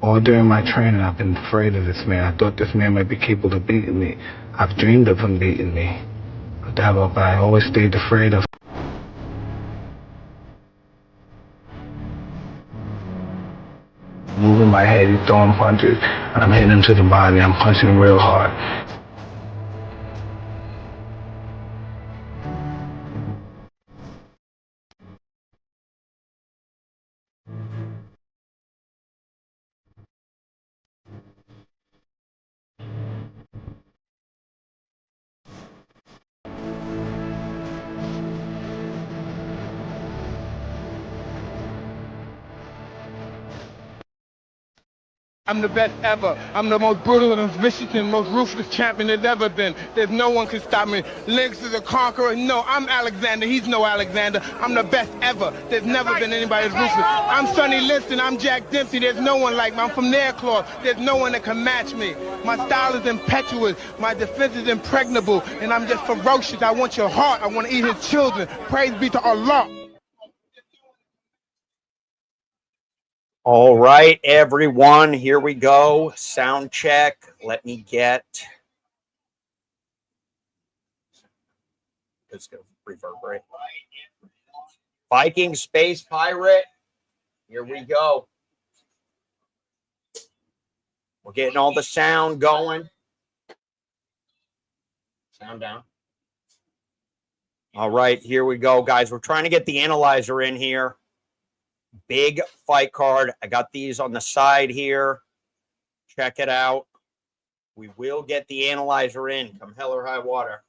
All during my training, I've been afraid of this man. I thought this man might be capable of beating me. I've dreamed of him beating me. But I always stayed afraid of moving my head. He's throwing punches, and I'm hitting him to the body. I'm punching him real hard. I'm the best ever. I'm the most brutal and vicious and most ruthless champion there's ever been. There's no one can stop me. Lynx is a conqueror. No, I'm Alexander. He's no Alexander. I'm the best ever. There's never been anybody as ruthless. I'm Sonny Liston. I'm Jack Dempsey. There's no one like me. I'm from Nairclaw. There's no one that can match me. My style is impetuous. My defense is impregnable. And I'm just ferocious. I want your heart. I want to eat his children. Praise be to Allah. All right, everyone, here we go. Sound check. Let me get. Let's go reverberate. Viking Space Pirate. Here we go. We're getting all the sound going. Sound down. All right, here we go, guys. We're trying to get the analyzer in here. Big fight card. I got these on the side here. Check it out. We will get the analyzer in, come hell or high water.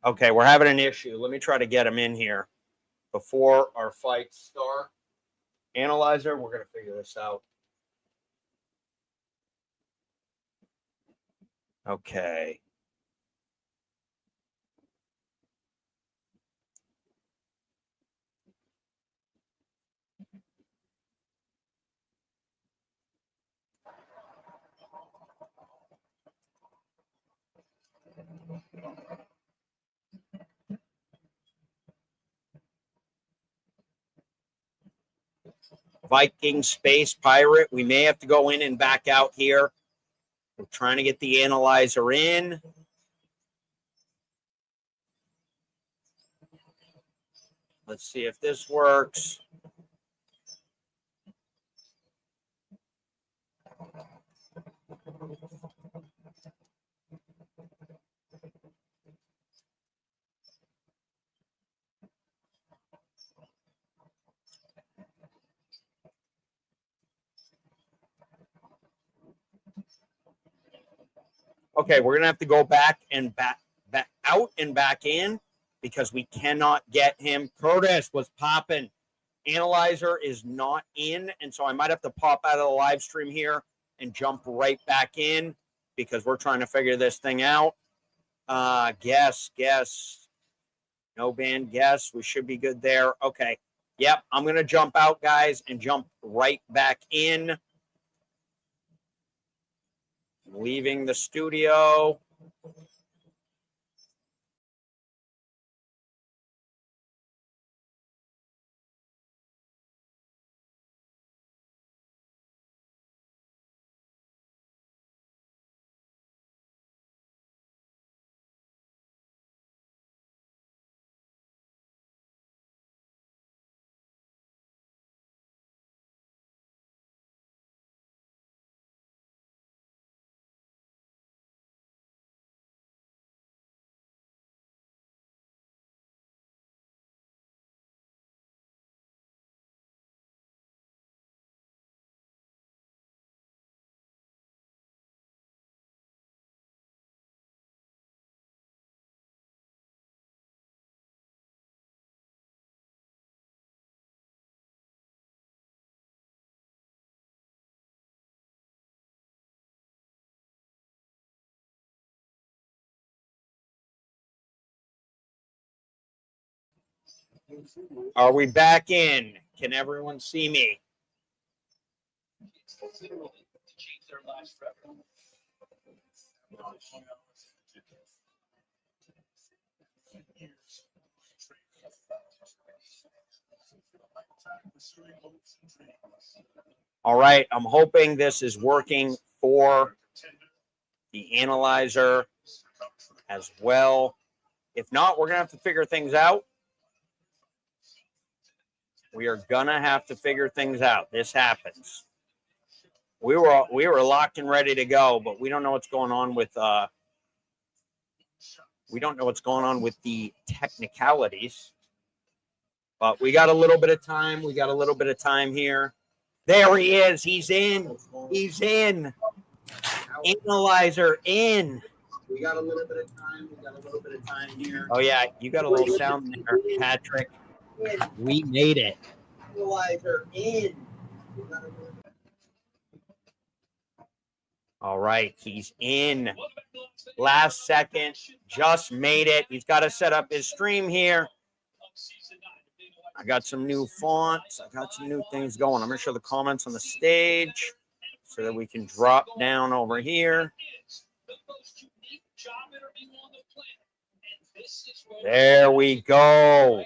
Okay, we're having an issue. Let me try to get him in here before our fights start. Analyzer, we're going to figure this out. Okay. Viking Space Pirate. We may have to go in and back out here. We're trying to get the analyzer in. Let's see if this works. Okay, we're gonna have to go back out and back in because we cannot get him. Curtis was popping. Analyzer is not in, and so I might have to pop out of the live stream here and jump right back in because we're trying to figure this thing out. Guess. No band guess. We should be good there. Okay. Yep, I'm gonna jump out, guys, and jump right back in. Leaving the studio. Are we back in? Can everyone see me? All right, I'm hoping this is working for the analyzer as well. If not, we're going to have to figure things out. We are going to have to figure things out. This happens. We were locked and ready to go, but we don't know what's going on with the technicalities. But we got a little bit of time. We got a little bit of time here. There he is. He's in. He's in. Analyzer in. We got a little bit of time. We got a little bit of time here. Oh, yeah. You got a little sound there, Patrick. We made it. Analyzer in. All right. He's in. Last second. Just made it. He's got to set up his stream here. I got some new fonts. I got some new things going. I'm going to show the comments on the stage so that we can drop down over here. There we go.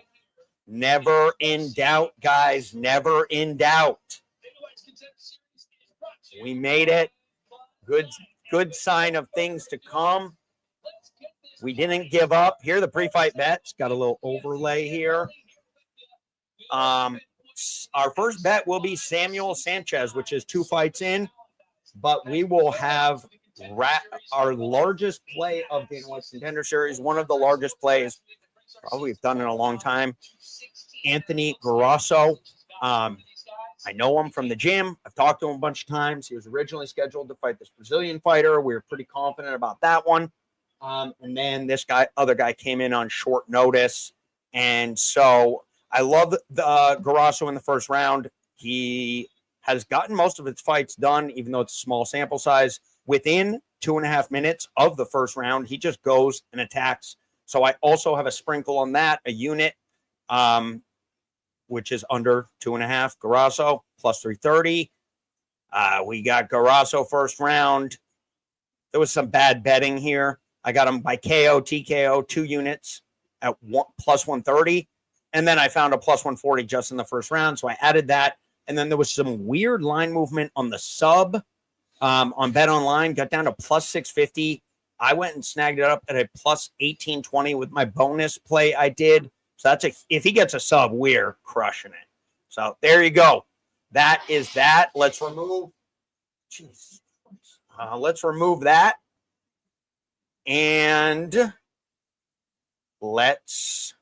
Never in doubt, guys. Never in doubt. We made it. Good sign of things to come. We didn't give up. Here are the pre-fight bets. Got a little overlay here. Our first bet will be Samuel Sanchez, which is 2 fights in, but we will have our largest play of the NY Contender Series, one of the largest plays probably we've done in a long time. Anthony Garasso. I know him from the gym. I've talked to him a bunch of times. He was originally scheduled to fight this Brazilian fighter. We were pretty confident about that one. And then other guy came in on short notice. And so I love the Garasso in the first round. He has gotten most of his fights done, even though it's a small sample size, within 2.5 minutes of the first round. He just goes and attacks. So I also have a sprinkle on that, a unit, which is under 2.5. Garasso plus 330. We got Garasso first round. There was some bad betting here. I got him by KO, TKO, 2 units at plus 130. And then I found a plus 140 just in the first round. So I added that. And then there was some weird line movement on the sub on Bet Online. Got down to plus 650. I went and snagged it up at a plus 1820 with my bonus play I did. So if he gets a sub, we're crushing it. So there you go. That is that. Let's remove. Let's remove that. And let's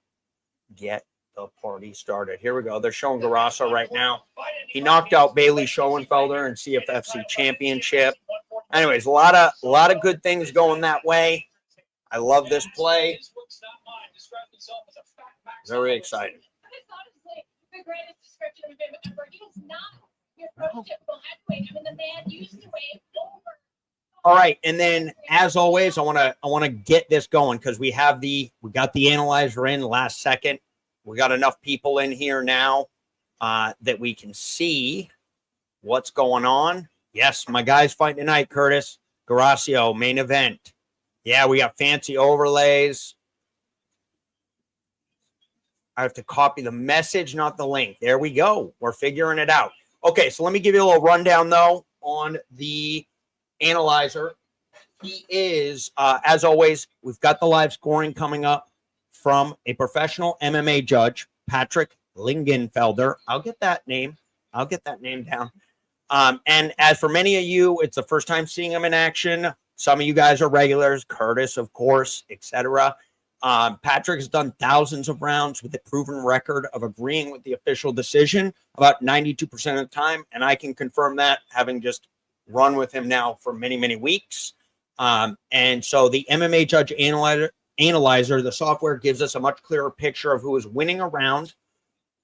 get the party started. Here we go. They're showing Garasso right now. He knocked out Bailey Schoenfelder in CFFC Championship. Anyways, a lot of good things going that way. I love this play. Very excited. All right, and then as always, I want to get this going because we got the analyzer in last second. We got enough people in here now that we can see what's going on. Yes, my guy's fighting tonight, Curtis Garasso, main event. Yeah, we got fancy overlays. I have to copy the message, not the link. There we go. We're figuring it out. Okay, so let me give you a little rundown, though, on the analyzer. He is, as always, we've got the live scoring coming up from a professional MMA judge, Patrick Lingenfelder. I'll get that name down. And as for many of you, it's the first time seeing him in action. Some of you guys are regulars, Curtis, of course, etc. Patrick has done thousands of rounds with a proven record of agreeing with the official decision about 92% of the time. And I can confirm that, having just run with him now for many, many weeks. And so the MMA Judge Analyzer, the software gives us a much clearer picture of who is winning a round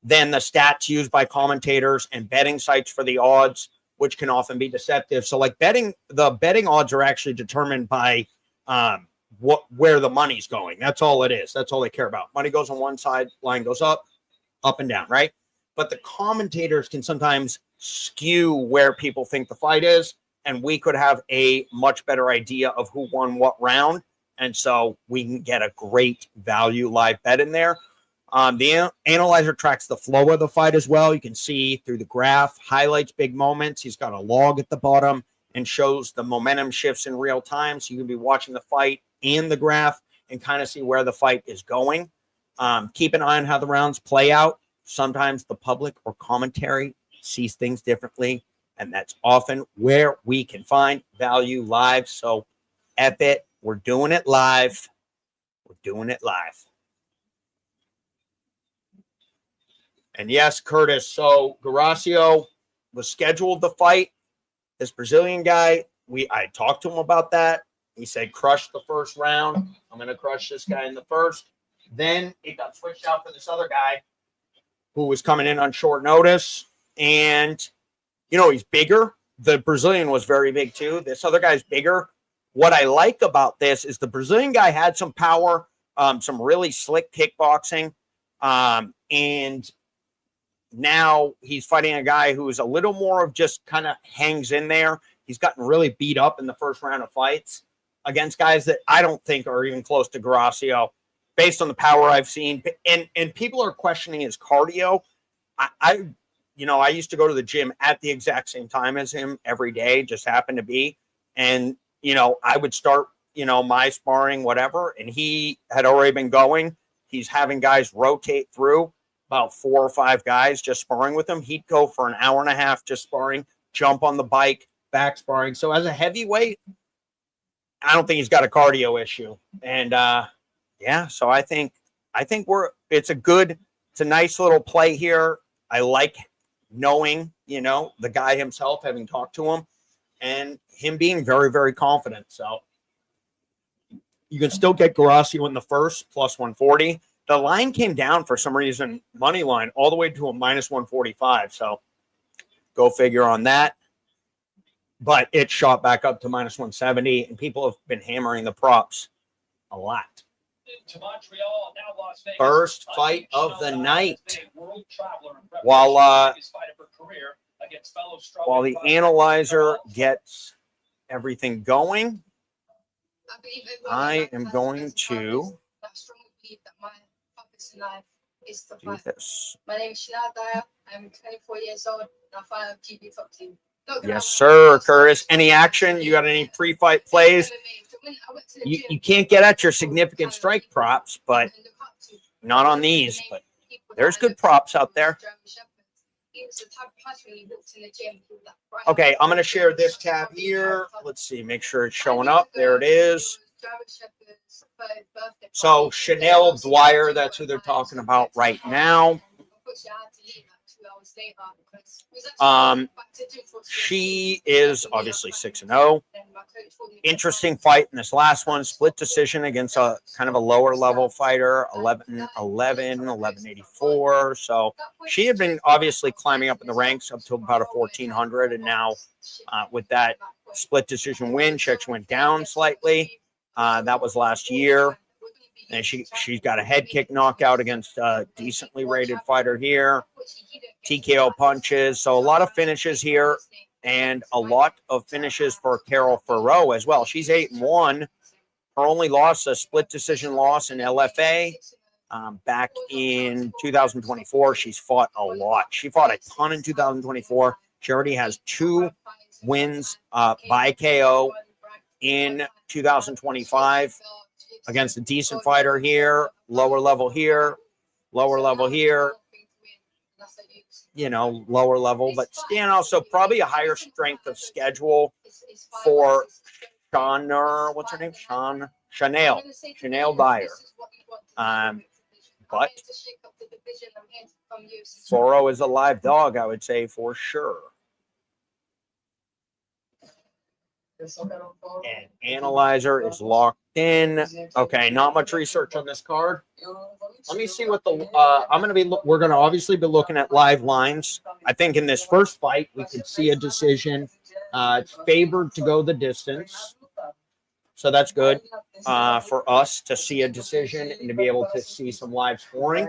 than the stats used by commentators and betting sites for the odds, which can often be deceptive. So like the betting odds are actually determined by where the money's going. That's all it is. That's all they care about. Money goes on one side, line goes up and down, right? But the commentators can sometimes skew where people think the fight is, and we could have a much better idea of who won what round. And so we can get a great value live bet in there. The analyzer tracks the flow of the fight as well. You can see through the graph, highlights big moments. He's got a log at the bottom and shows the momentum shifts in real time. So you can be watching the fight and the graph and kind of see where the fight is going. Keep an eye on how the rounds play out. Sometimes the public or commentary sees things differently, and that's often where we can find value live. So F it. We're doing it live. We're doing it live. And yes, Curtis, so Gracio was scheduled to fight this Brazilian guy. I talked to him about that. He said, crush the first round. I'm going to crush this guy in the first. Then it got switched out for this other guy who was coming in on short notice. And, you know, he's bigger. The Brazilian was very big too. This other guy's bigger. What I like about this is the Brazilian guy had some power, some really slick kickboxing. And now he's fighting a guy who is a little more of just kind of hangs in there. He's gotten really beat up in the first round of fights against guys that I don't think are even close to Gracio based on the power I've seen. And people are questioning his cardio. I used to go to the gym at the exact same time as him every day, just happened to be. And, you know, I would start, you know, my sparring, whatever. And he had already been going. He's having guys rotate through. About 4 or 5 guys just sparring with him. He'd go for an hour and a half just sparring, jump on the bike, back sparring. So as a heavyweight, I don't think he's got a cardio issue. And so I think it's a nice little play here. I like knowing, you know, the guy himself, having talked to him, and him being very, very confident. So you can still get Gracio in the first, plus 140. The line came down for some reason, money line, all the way to a minus 145. So go figure on that. But it shot back up to minus 170, and people have been hammering the props a lot. First fight of the night. While the analyzer gets everything going, I am going to do this. My name is Shinada Dyer. I'm 24 years old. I fight on GB Top Team. Yes, sir, Curtis. Any action? You got any pre-fight plays? You can't get at your significant strike props, but not on these. But there's good props out there. Okay, I'm going to share this tab here. Let's see, make sure it's showing up. There it is. So Chanel Dwyer, that's who they're talking about right now. She is obviously 6-0. Interesting fight in this last one. Split decision against a kind of a lower level fighter, 1184. So she had been obviously climbing up in the ranks up to about a 1400. And now with that split decision win, she actually went down slightly. That was last year. And she's got a head kick knockout against a decently rated fighter here. TKO punches. So a lot of finishes here and a lot of finishes for Carol Farrow as well. She's 8-1. Her only loss, a split decision loss in LFA back in 2024. She's fought a lot. She fought a ton in 2024. She already has 2 wins by KO in 2025 against a decent fighter here, lower level here, lower level here, you know, lower level, but also probably a higher strength of schedule for what's her name? Chanel Dyer. But Foro is a live dog, I would say, for sure. And analyzer is locked in. Okay, not much research on this card. Let me see what we're going to obviously be looking at live lines. I think in this first fight, we could see a decision. It's favored to go the distance. So that's good for us to see a decision and to be able to see some live scoring.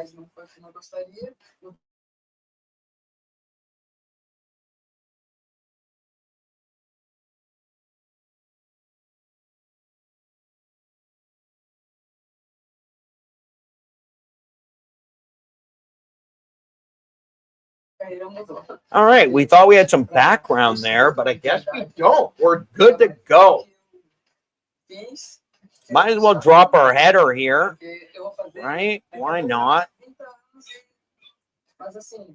All right, we thought we had some background there, but I guess we don't. We're good to go. Might as well drop our header here, right? Why not?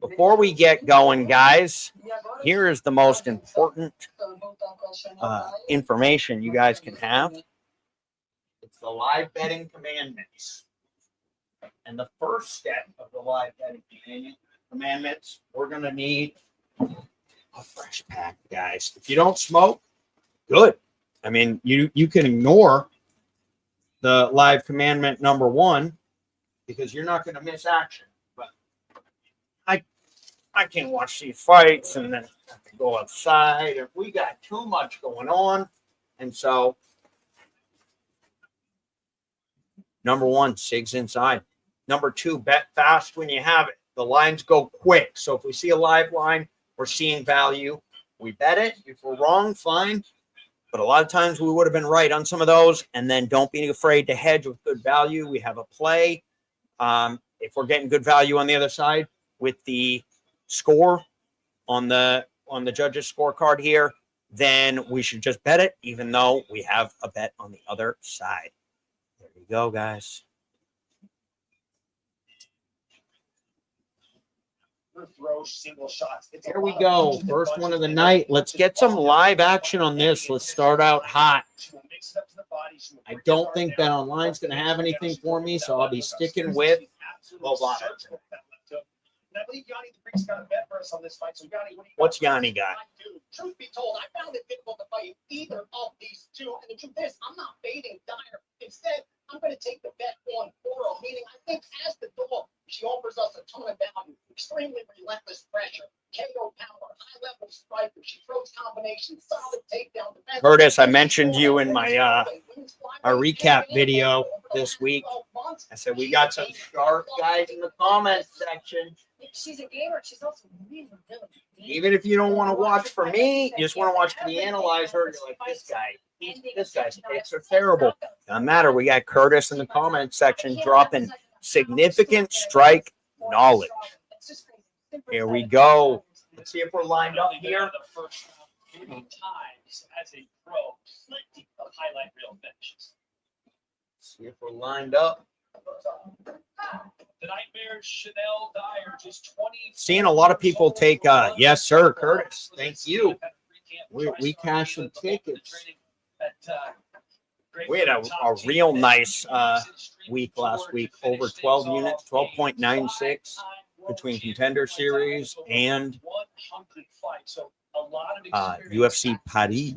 Before we get going, guys, here is the most important information you guys can have. It's the live betting commandments. And the first step of the live betting commandments, we're going to need a fresh pack, guys. If you don't smoke, good. I mean, you can ignore the live commandment number 1 because you're not going to miss action. But I can't watch these fights and then have to go outside. If we got too much going on, and so number 1, SIGs inside. Number 2, bet fast when you have it. The lines go quick. So if we see a live line, we're seeing value. We bet it. If we're wrong, fine. But a lot of times we would have been right on some of those. And then don't be afraid to hedge with good value. We have a play. If we're getting good value on the other side with the score on the judge's scorecard here, then we should just bet it, even though we have a bet on the other side. There you go, guys. Here we go. First one of the night. Let's get some live action on this. Let's start out hot. I don't think Bet Online's going to have anything for me, so I'll be sticking with Bovada. What's Yanni got? Truth be told, I found it difficult to fight either of these two. And the truth is, I'm not baiting Dyer. Instead, I'm going to take the bet on Oro, meaning I think as the dog, she offers us a ton of value, extremely relentless pressure, KO power, high-level striker. She throws combinations, solid takedown. Curtis, I mentioned you in my a recap video this week. I said we got some sharp guys in the comments section. She's a gamer. She's also really, really good. Even if you don't want to watch for me, you just want to watch for the analyzer. You're like, this guy's picks are terrible. Doesn't matter. We got Curtis in the comments section dropping significant strike knowledge. Here we go. Let's see if we're lined up here. As a pro, plenty of highlight reel finishes. See if we're lined up. The Nightmare Chanel Dyer, just 20. Seeing a lot of people take, yes, sir, Curtis. Thank you. We cashed some tickets. We had a real nice week last week. Over 12 units, 12.96 between Contender Series and UFC Paris.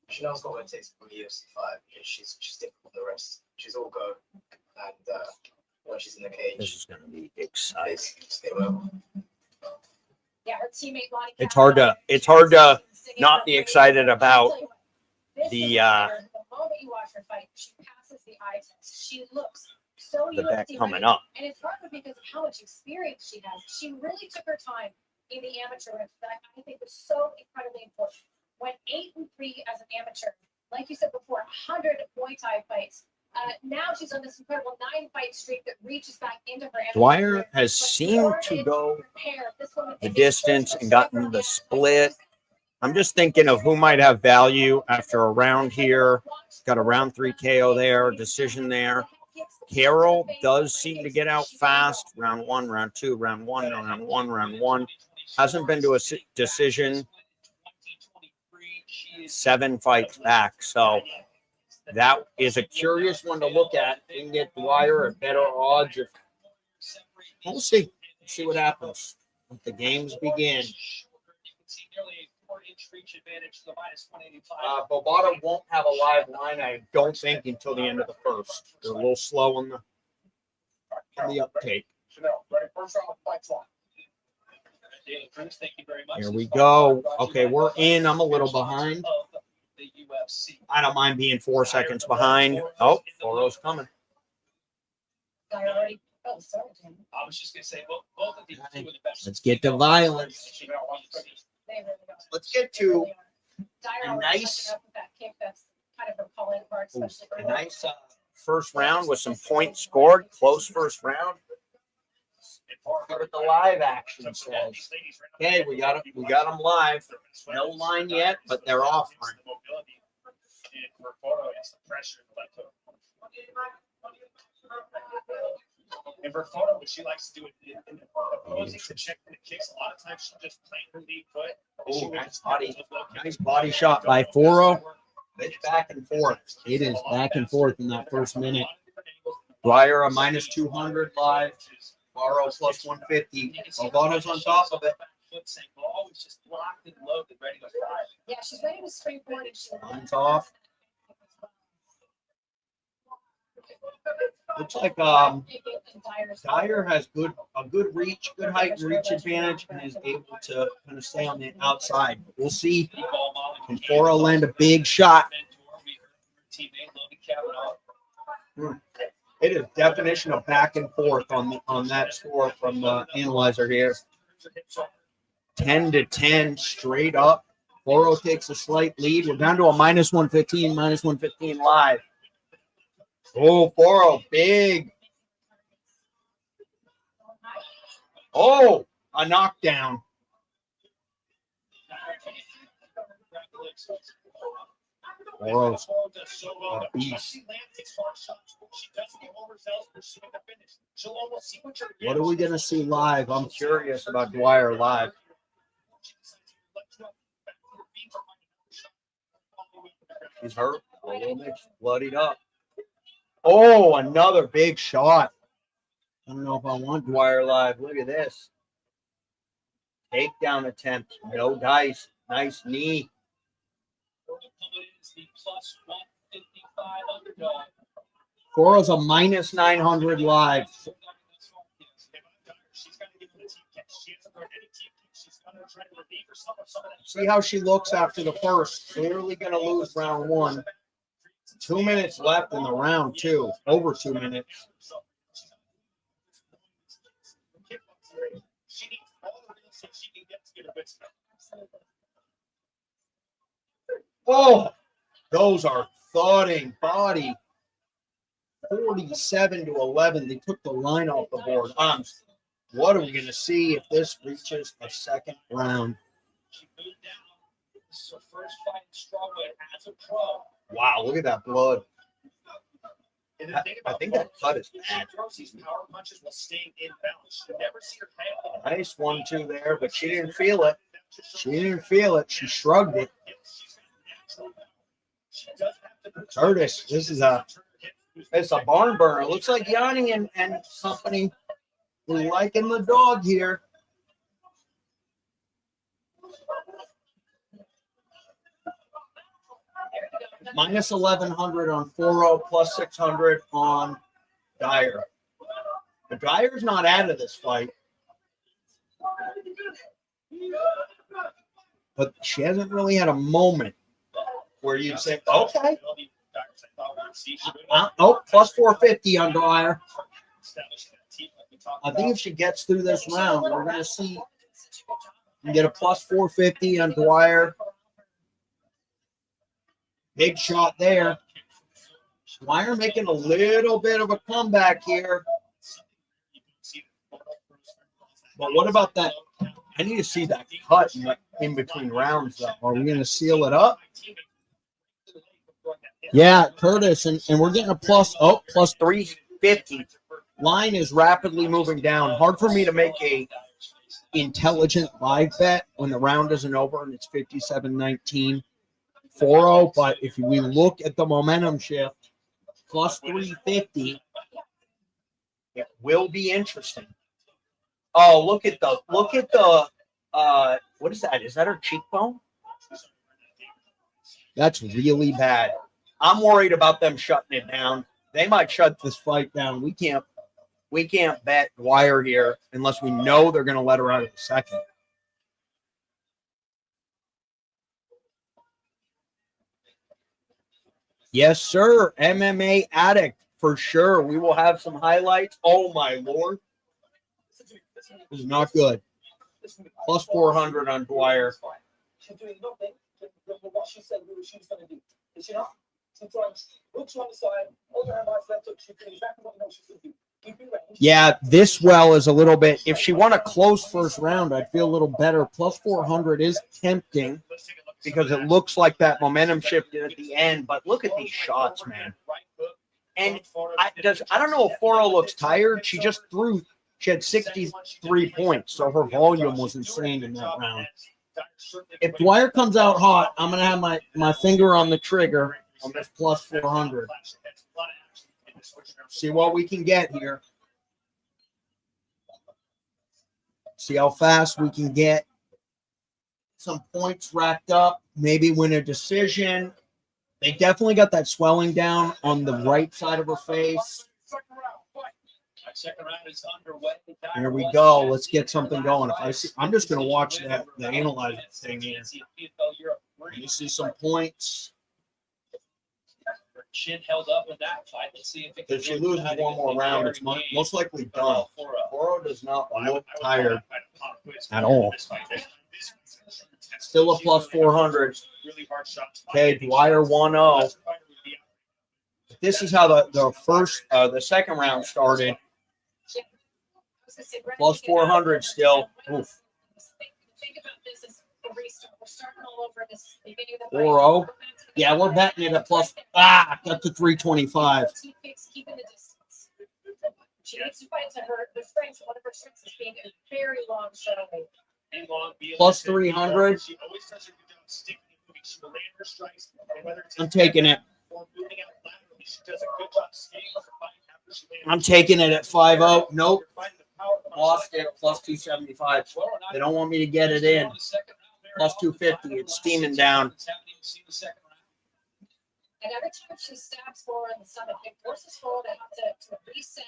Chanel's got what it takes from UFC 5 because she's different from the rest. She's all go, and when she's in the cage, This is going to be exciting. stay well. Yeah, her teammate Lonnie. It's hard to not be excited about the moment you watch her fight, she passes the eye test. She looks so the bet UFC coming ready. up. And it's partly because of how much experience she has. She really took her time in the amateur ranks that I think was so incredibly important. Went 8-3 as an amateur. Like you said before, 100 Muay Thai fights. Now she's on this incredible 9-fight streak that reaches back into her. Dwyer has seemed to go the distance and gotten the split. I'm just thinking of who might have value after a round here. Got a round 3 KO there, decision there. Carroll does seem to get out fast. Round 1, round 2, round 1, round 1, round 1. Hasn't been to a decision. 7 fights back. So that is a curious one to look at. You can get Dwyer at better odds. We'll see. See what happens if the games begin. Bovada won't have a live line, I don't think, until the end of the first. They're a little slow on the uptake. Here we go. Okay, we're in. I'm a little behind. I don't mind being 4 seconds behind. Oh, Foro's coming. I was just gonna say both of these two are the best. Let's get to violence. Let's get to a nice first round with some points scored. Close first round. Look what the live action says. Okay, we got them live. No line yet, but they're offering. And for photo, what she likes to do in opposing to check the kicks, a lot of times she'll just plant her lead foot. Oh, nice body shot by Foro. It's back and forth. It is back and forth in that first minute. Dwyer a minus 200 live. Foro plus 150. Albano's on top of it. Yeah, she's ready to springboard and she'll. Line's off. Looks like Dyer has a good reach, good height and reach advantage, and is able to kind of stay on the outside. We'll see. Can Foro land a big shot? It is definition of back and forth on that score from the analyzer here. 10-10 straight up. Foro takes a slight lead. We're down to a minus 115 live. Oh, Foro, big. Oh, a knockdown. Foro's a beast. What are we going to see live? I'm curious about Dwyer live. He's hurt. A little bit bloodied up. Oh, another big shot. I don't know if I want Dwyer live. Look at this. Takedown attempt. No dice. Nice knee. Foro's a minus 900 live. See how she looks after the first. Clearly going to lose round one. 2 minutes left in the round, too. Over 2 minutes. Oh, those are thudding body. 47-11. They took the line off the board. What are we going to see if this reaches a second round? Wow, look at that blood. I think that cut is bad. Nice 1-2 there, but she didn't feel it. She shrugged it. Curtis, it's a barn burner. Looks like Yanni and company are liking the dog here. Minus 1,100 on Foro, plus 600 on Dyer. But Dyer's not out of this fight. But she hasn't really had a moment where you'd say, okay. Plus 450 on Dyer. I think if she gets through this round, we're going to see and get a plus 450 on Dwyer. Big shot there. Dwyer making a little bit of a comeback here. But what about that? I need to see that cut in between rounds, though. Are we going to seal it up? Yeah, Curtis, and we're getting a plus 350. Line is rapidly moving down. Hard for me to make a intelligent live bet when the round isn't over and it's 57-19. 4-0, but if we look at the momentum shift, plus 350, it will be interesting. Oh, look at the what is that? Is that her cheekbone? That's really bad. I'm worried about them shutting it down. They might shut this fight down. We can't bet Dwyer here unless we know they're going to let her out of the second. Yes, sir. MMA Addict, for sure. We will have some highlights. Oh, my Lord. This is not good. Plus 400 on Dwyer. She's doing nothing to what she said she was going to do. Is she not? Sometimes looks on the side, all her hands left up, she finished back what you know she's going to do. Yeah, this well is a little bit. If she won a close first round, I'd feel a little better. Plus 400 is tempting because it looks like that momentum shifted at the end. But look at these shots, man. And I don't know if 4-0 looks tired. She just threw. She had 63 points, so her volume was insane in that round. If Dwyer comes out hot, I'm going to have my finger on the trigger on this plus 400. See what we can get here. See how fast we can get some points racked up. Maybe win a decision. They definitely got that swelling down on the right side of her face. Here we go. Let's get something going. I'm just going to watch the analyzer thing here. You see some points. Chin held up in that fight. Let's see if she loses one more round, it's most likely done. 4-0 does not look tired at all. Still a plus 400. Okay, Dwyer 1-0. This is how the second round started. Plus 400 still. Oof. 4-0. Yeah, we're betting it at plus. Got to 325. She needs to find her strengths. One of her strengths is being a very long shot. Plus 300. I'm taking it. I'm taking it at 5-0. Nope. Lost it. Plus 275. They don't want me to get it in. Plus 250. It's steaming down. And every time she stabs forward in the summit, it forces forward to reset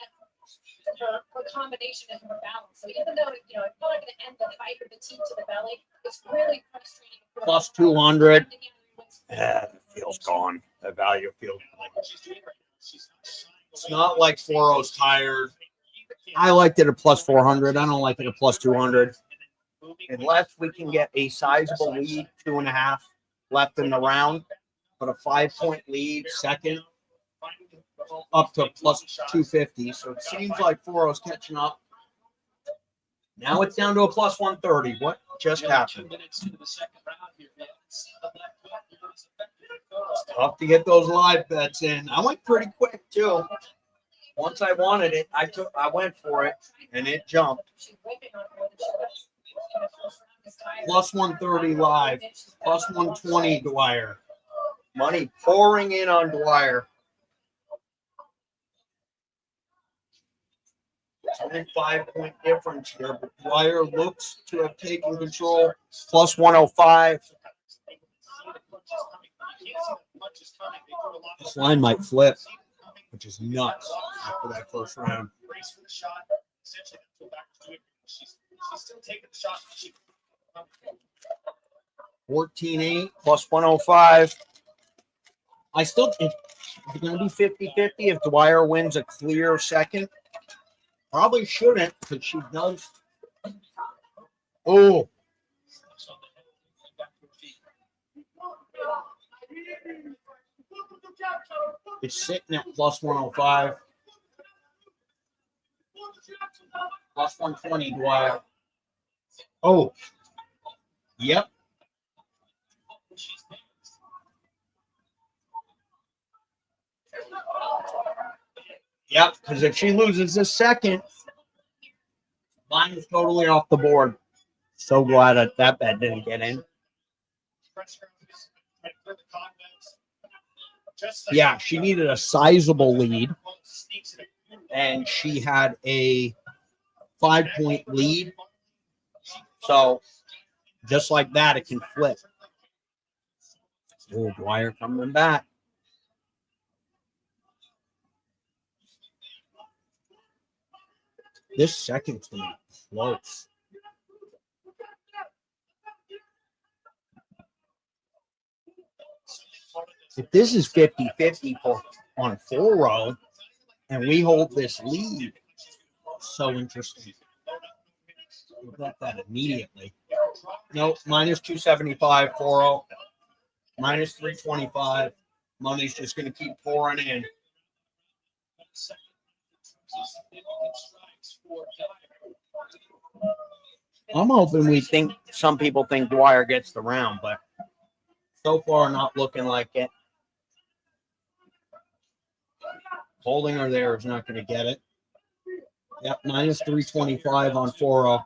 her combination and her balance. So even though, it's not going to end the fight with the teeth to the belly, it's really frustrating. Plus 200. Yeah, it feels gone. The value feels gone. It's not like 4-0's tired. I liked it at plus 400. I don't like it at plus 200. Unless we can get a sizable lead, 2.5 left in the round, but a 5-point lead, second, up to plus 250. So it seems like 4-0's catching up. Now it's down to a plus 130. What just happened? It's tough to get those live bets in. I went pretty quick too. Once I wanted it, I went for it, and it jumped. Plus 130 live. Plus 120 Dwyer. Money pouring in on Dwyer. It's only 5-point difference here, but Dwyer looks to have taken control. Plus 105. This line might flip, which is nuts after that first round. 14-8 plus 105. I still think it's going to be 50-50 if Dwyer wins a clear second. Probably shouldn't, because she does. Oh. It's sitting at plus 105. Plus 120, Dwyer. Oh. Yep. Yep, because if she loses this second, mine is totally off the board. So glad that bet didn't get in. Yeah, she needed a sizable lead, and she had a 5-point lead. So just like that, it can flip. Oh, Dwyer coming back. This second's going to be close. If this is 50-50 on 4-0 and we hold this lead, so interesting. We'll bet that immediately. Nope, minus 275, 4-0. Minus 325. Money's just going to keep pouring in. I'm hoping some people think Dwyer gets the round, but so far not looking like it. Holding her there is not going to get it. Yep, minus 325 on 4-0.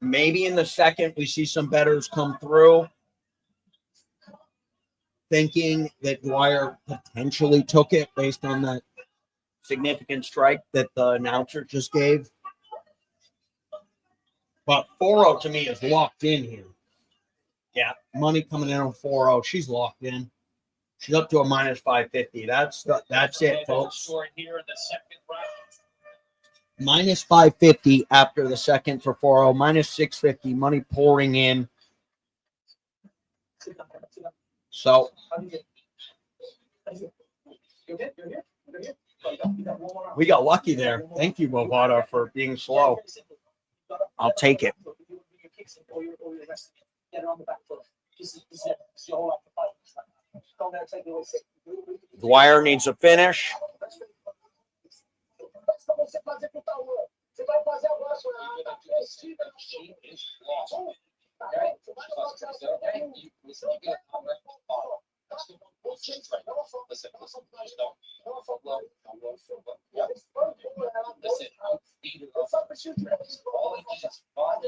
Maybe in the second we see some bettors come through, thinking that Dwyer potentially took it based on that significant strike that the announcer just gave. But 4-0 to me is locked in here. Yeah, money coming in on 4-0. She's locked in. She's up to a minus 550. That's it, folks. Minus 550 after the second for 4-0. Minus 650. Money pouring in. So we got lucky there. Thank you, Bovada, for being slow. I'll take it. Dwyer needs a finish.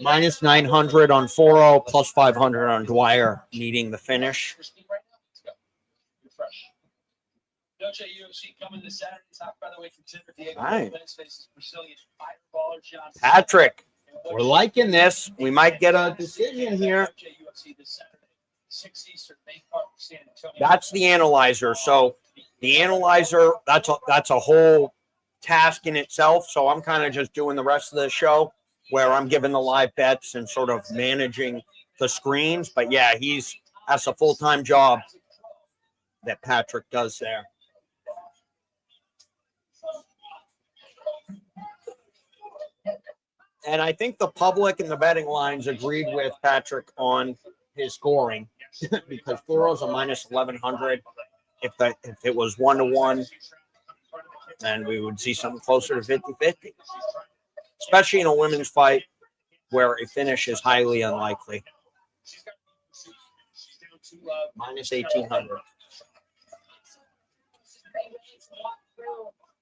Minus 900 on 4-0, plus 500 on Dwyer needing the finish. All right. Patrick, we're liking this. We might get a decision here. That's the analyzer. So the analyzer, that's a whole task in itself. So I'm kind of just doing the rest of the show where I'm giving the live bets and sort of managing the screens. But yeah, that's a full-time job that Patrick does there. And I think the public and the betting lines agreed with Patrick on his scoring because 4-0 is a minus 1100. If it was 1-1, then we would see something closer to 50-50, especially in a women's fight where a finish is highly unlikely. Minus 1800.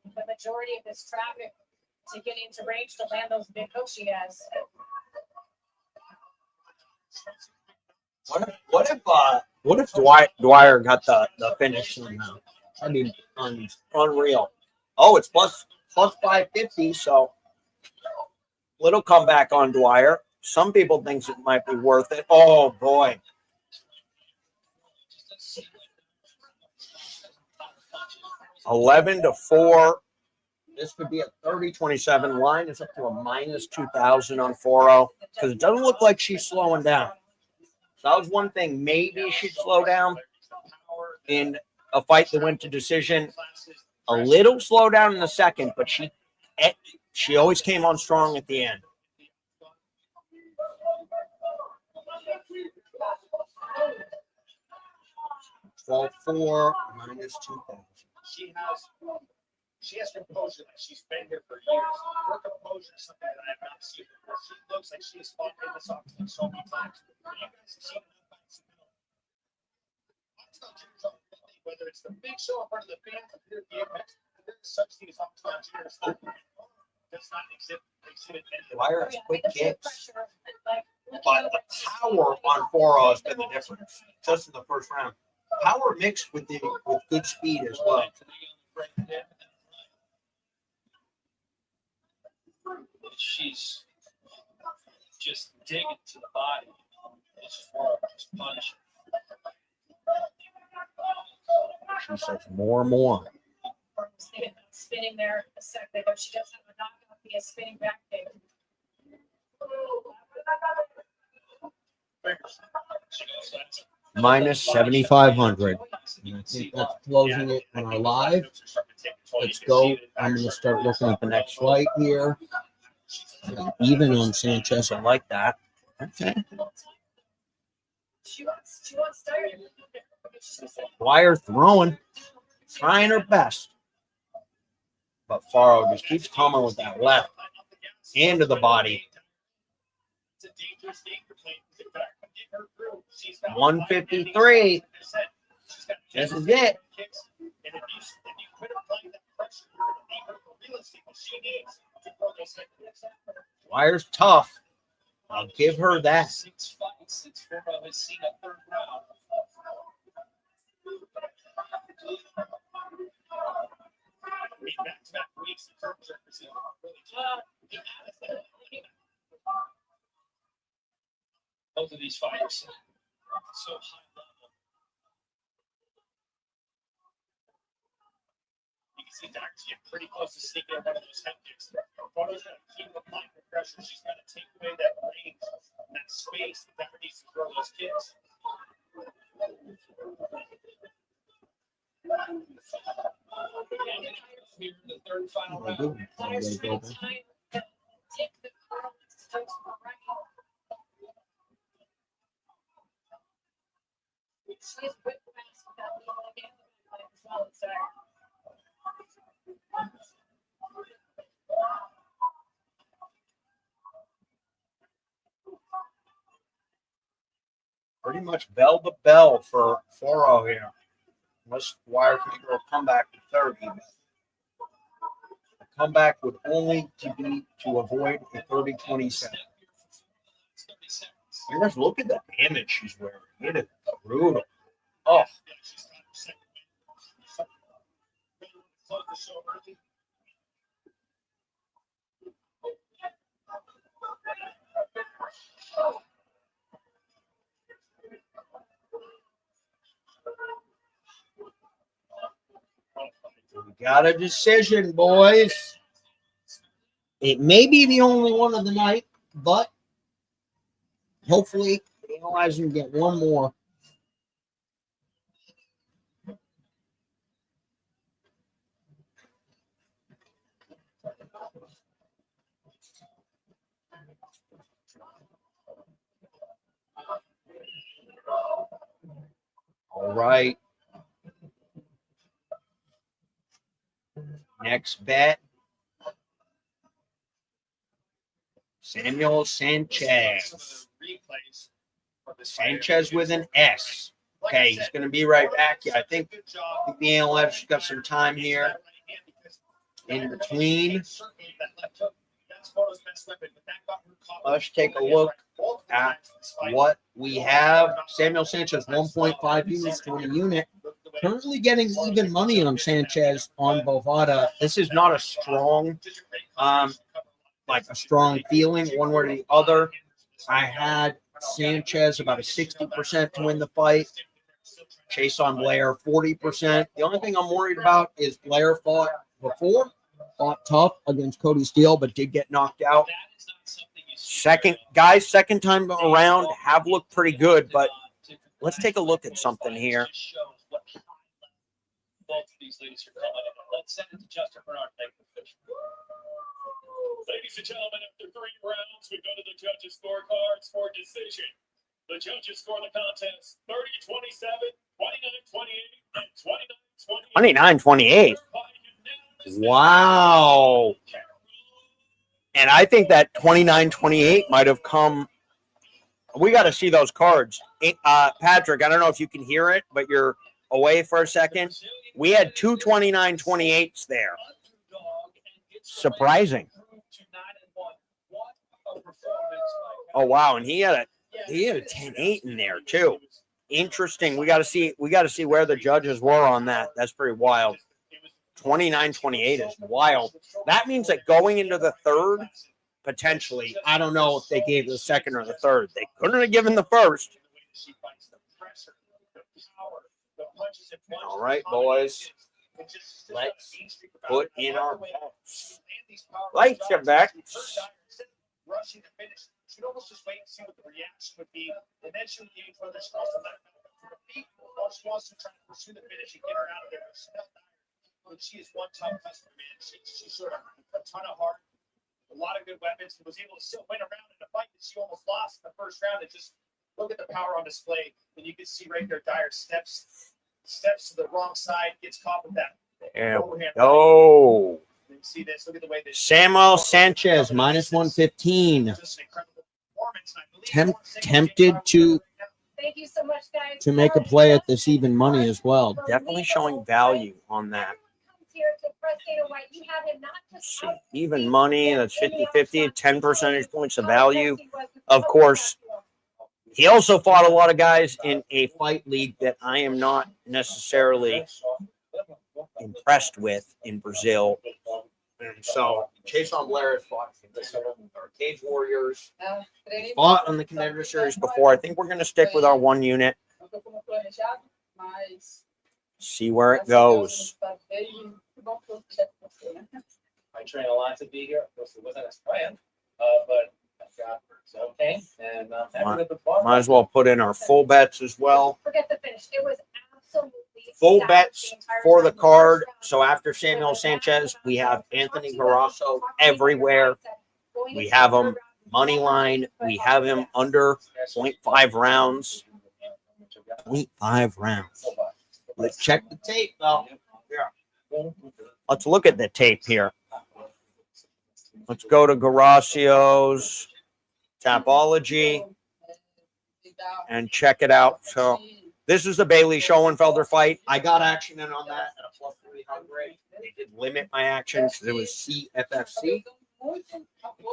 The majority of this traffic to get into range to land those big hooks she has. What if Dwyer got the finish somehow? I mean, unreal. Oh, it's plus 550, so little comeback on Dwyer. Some people think it might be worth it. Oh boy. $11-4. This could be a 30-27 line. It's up to a minus 2,000 on 4-0 because it doesn't look like she's slowing down. So that was one thing. Maybe she'd slow down in a fight that went to decision. A little slow down in the second, but she always came on strong at the end. $12-4 minus 2,000. She has composure. She's been here for years. Her composure is something that I have not seen before. She looks like she has fought in this octagon so many times. You guys have seen whether it's the big show in front of the fans or here at the Apex, there's such thing as octagon cheers. Does not exhibit any. Dwyer has quick kicks, but the power on 4-0 has been the difference. Just in the first round, power mixed with good speed as well. She's just digging to the body. Just punishing. She says more and more. Spinning there a second ago. She does have a knockout via spinning back kick. Minus 7,500. And I think that's closing it on our live. Let's go. I'm going to start looking at the next fight here. Even on Sanchez, I like that. Okay. Dwyer throwing, trying her best. But Faro just keeps coming with that left hand to the body. 153. This is it. Dwyer's tough. I'll give her that. 6 fights since Faro has seen a third round. Back-to-back weeks, the Purples are really both of these fighters so high level. You can see Doctor's getting pretty close to sneaking in one of those head kicks. Faro's going to keep applying the pressure. She's going to take away that range, that space that Doctor needs to throw those kicks. Here in the third final round. She's quick fast with that little game as well. So Pretty much bell to bell for Faro here. Unless Dwyer can go a comeback to 30. The comeback would only be to avoid a 30-27. Just look at the damage she's wearing. It is brutal. Oh. We got a decision, boys. It may be the only one of the night, but hopefully Analyzer can get one more. All right. Next bet. Samuel Sanchez. Sanchez with an S. Okay, he's going to be right back. I think the analyst got some time here in between. Let's take a look at what we have. Samuel Sanchez, 1.5 units to a unit. Currently getting even money on Sanchez on Bovada. This is not a strong, like a strong feeling one way or the other. I had Sanchez about a 60% to win the fight. Chase on Blair, 40%. The only thing I'm worried about is Blair fought tough against Cody Steele, but did get knocked out. Second time around have looked pretty good, but let's take a look at something here. Both of these ladies are coming in. Let's send it to Justin Bernard. Ladies and gentlemen, after 3 rounds, we go to the judges' scorecards for decision. The judges score the contest 30-27, 29-28, and 29-28. 29-28. Wow. And I think that 29-28 might have come. We got to see those cards. Patrick, I don't know if you can hear it, but you're away for a second. We had 2 29-28s there. Surprising. Oh wow, and he had a 10-8 in there too. Interesting. We got to see where the judges were on that. That's pretty wild. 29-28 is wild. That means that going into the third, potentially, I don't know if they gave the second or the third. They couldn't have given the first. All right, boys. Let's put in our bets. Lights are back. Rushing to finish. She'd almost just wait and see what the reaction would be, and then she would gauge whether she wants to let her to her feet or she wants to try to pursue the finish and get her out of there. But she is one tough customer, man. She showed a ton of heart, a lot of good weapons, and was able to still win a round in a fight that she almost lost in the first round. And just look at the power on display, and you can see right there, Dyer steps to the wrong side, gets caught with that. There we go. See this? Look at the way this. Samuel Sanchez, minus 115. Just an incredible performance. And I believe Tempted to Thank you so much, guys. make a play at this even money as well. Definitely showing value on that. See, even money, that's 50-50, 10 percentage points of value. Of course, he also fought a lot of guys in a fight league that I am not necessarily impressed with in Brazil. And so, Jason Blair has fought our Cage Warriors. He fought on the Contender series before. I think we're going to stick with our one unit. See where it goes. I train a lot to be here. Of course, it wasn't as planned, but I got okay. And happy with the fun. Might as well put in our full bets as well. Forget the finish. It was absolutely Full bets for the card. So after Samuel Sanchez, we have Anthony Garasso everywhere. We have him money line. We have him under 0.5 rounds. 0.5 rounds. Let's check the tape, though. Let's look at the tape here. Let's go to Garassio's Tapology and check it out. So this is the Bailey Schoenfelder fight. I got action in on that at a plus 300. They did limit my action because it was CFFC.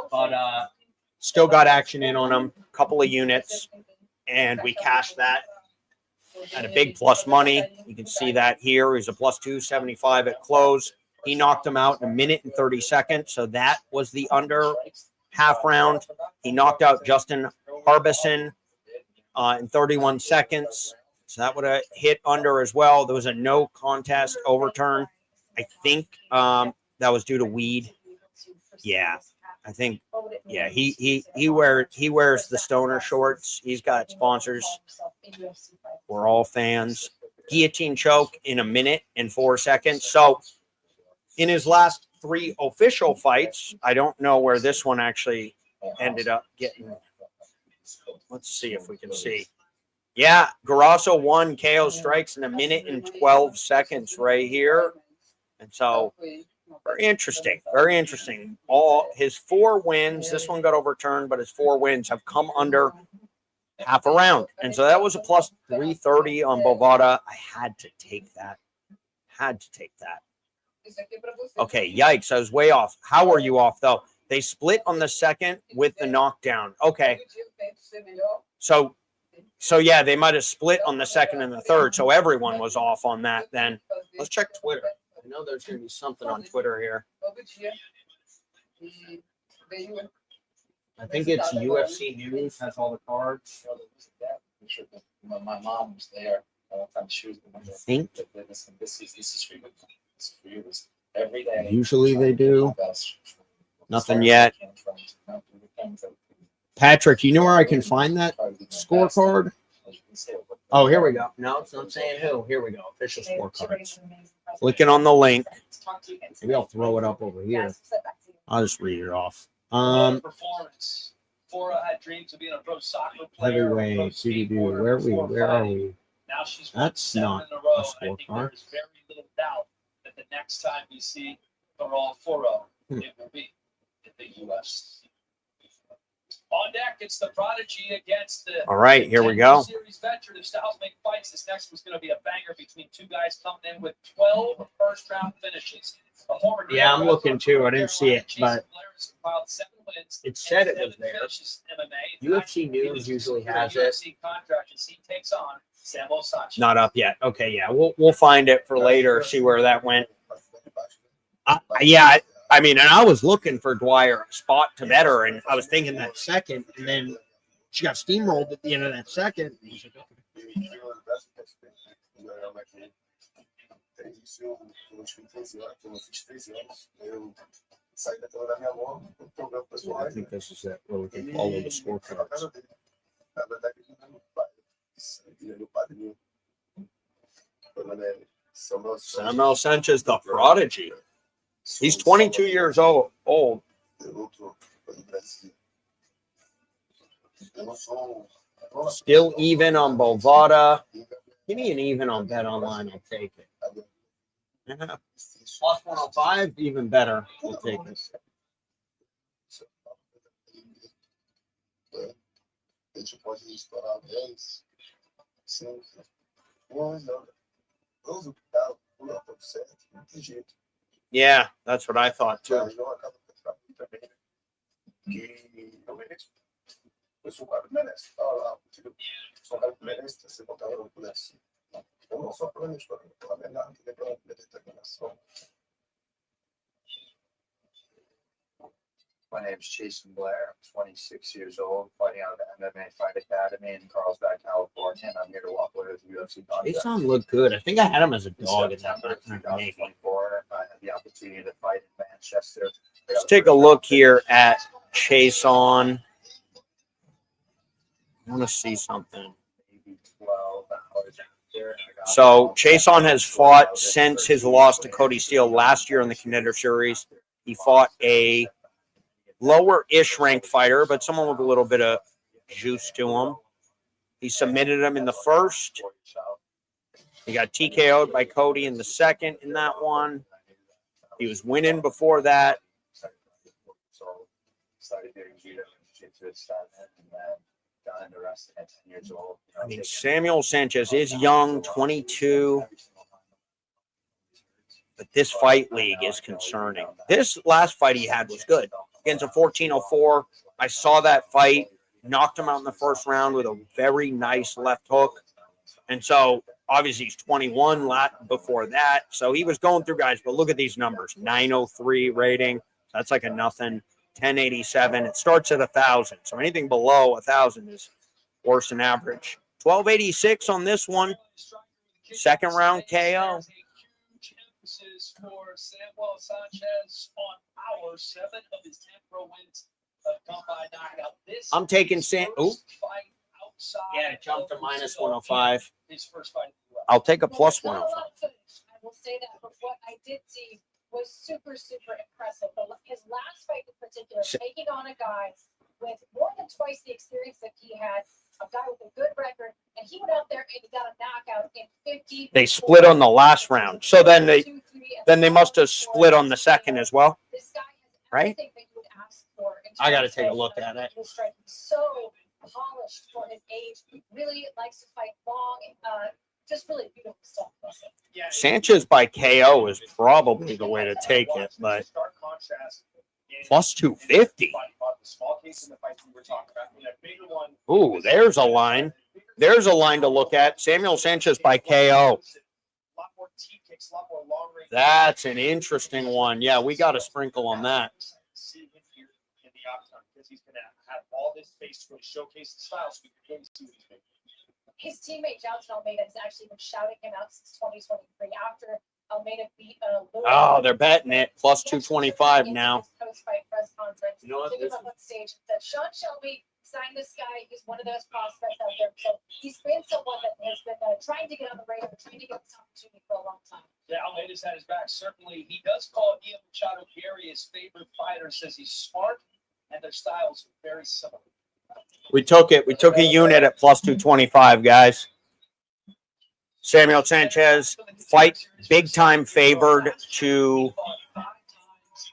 But still got action in on them. A couple of units. And we cashed that at a big plus money. You can see that here. He's a plus 275 at close. He knocked him out in a minute and 30 seconds. So that was the under half round. He knocked out Justin Harbison in 31 seconds. So that would have hit under as well. There was a no contest overturn. I think that was due to weed. Yeah, I think. Yeah, he wears the Stoner shorts. He's got sponsors. We're all fans. Guillotine choke in a minute and 4 seconds. So in his last 3 official fights, I don't know where this one actually ended up getting. Let's see if we can see. Yeah, Garasso won KO strikes in a minute and 12 seconds right here. And so very interesting. Very interesting. All his 4 wins, this one got overturned, but his 4 wins have come under half a round. And so that was a plus 330 on Bovada. I had to take that. Okay, yikes. I was way off. How were you off, though? They split on the second with the knockdown. Okay. So yeah, they might have split on the second and the third. So everyone was off on that then. Let's check Twitter. I know there's going to be something on Twitter here. I think it's UFC News has all the cards. My mom was there. I think. This is for you. Every day. Usually they do. Nothing yet. Patrick, you know where I can find that scorecard? Oh, here we go. No, it's not saying who. Here we go. Official scorecards. Clicking on the link. Maybe I'll throw it up over here. I'll just read it off. Performance. Fora had dreams of being a pro soccer player. Heavyweight, CDB. Where are we? Now she's That's not in a row. a I think scorecard. there's very little doubt that the next time we see Baral Fora, it will be in the UFC. On deck, it's the Prodigy against the. All right, here we go. Series veteran of Styles make fights. This next one's going to be a banger between 2 guys coming in with 12 first-round finishes. Yeah, I'm looking too. I didn't see it, but it said it was there. UFC News usually has it. Not up yet. Okay, yeah, we'll find it for later. See where that went. Yeah, I mean, and I was looking for Dwyer spot to better, and I was thinking that second, and then she got steamrolled at the end of that second. I think this is it, where we can follow the scorecards. Samuel Sanchez, the Prodigy. He's 22 years old. Still even on Bovada. Give me an even on Bet Online. I'll take it. Yeah. Plus 105, even better. We'll take it. Yeah, that's what I thought too. My name is Jason Blair. I'm 26 years old, fighting out of the MMA Fight Academy in Carlsbad, California, and I'm here to walk away with UFC contract. Jason looked good. I think I had him as a dog in that match. 2024, I had the opportunity to fight in Manchester. Let's take a look here at Chason. I want to see something. Maybe 12 hours after. So Chason has fought since his loss to Cody Steele last year in the Contender Series. He fought a lower-ish ranked fighter, but someone with a little bit of juice to him. He submitted him in the first. He got TKO'd by Cody in the second in that one. He was winning before that. I mean, Samuel Sanchez is young, 22. But this fight league is concerning. This last fight he had was good. Against a 14-04. I saw that fight, knocked him out in the first round with a very nice left hook. And so, obviously, he's 21 before that. So he was going through guys. But look at these numbers. 903 rating. That's like a nothing. 1087. It starts at 1,000. So anything below 1,000 is worse than average. 1286 on this one. Second round KO. For Samuel Sanchez on power, 7 of his 10 pro wins come by knockout. This I'm taking Sam. Oh, fight outside. yeah, it jumped to minus 105. His first fight. I'll take a plus Well, 105. not a lot of footage, I will say that, but what I did see was super, super impressive. But his last fight in particular, taking on a guy with more than twice the experience that he had, a guy with a good record, and he went out there and he got a knockout in 50. They split on the last round. So then they must have split on the second as well. This guy has Right? everything that you would ask for. in I got to terms take a of look at it. his striking. So polished for his age. Really likes to fight long. Just really beautiful stuff. Sanchez by KO is probably the way to take it, but plus 250. Ooh, there's a line. There's a line to look at. Samuel Sanchez by KO. That's an interesting one. Yeah, we got a sprinkle on that. His teammate Johnson Almeida has actually been shouting him out since 2023 after Almeida beat Oh, they're betting it. Plus 225 now. Post-fight press conference. You know what, Took him this up on stage and said, Sean Shelby signed this guy. He's one of those prospects out there. So he's been someone that has been trying to get on the radar, trying to get this opportunity for a long time. Yeah, Almeida's had his back. Certainly, he does call Ian Machado Gary his favorite fighter. Says he's smart, and their styles are very similar. We took it. We took a unit at plus 225, guys. Samuel Sanchez, fight big time favored to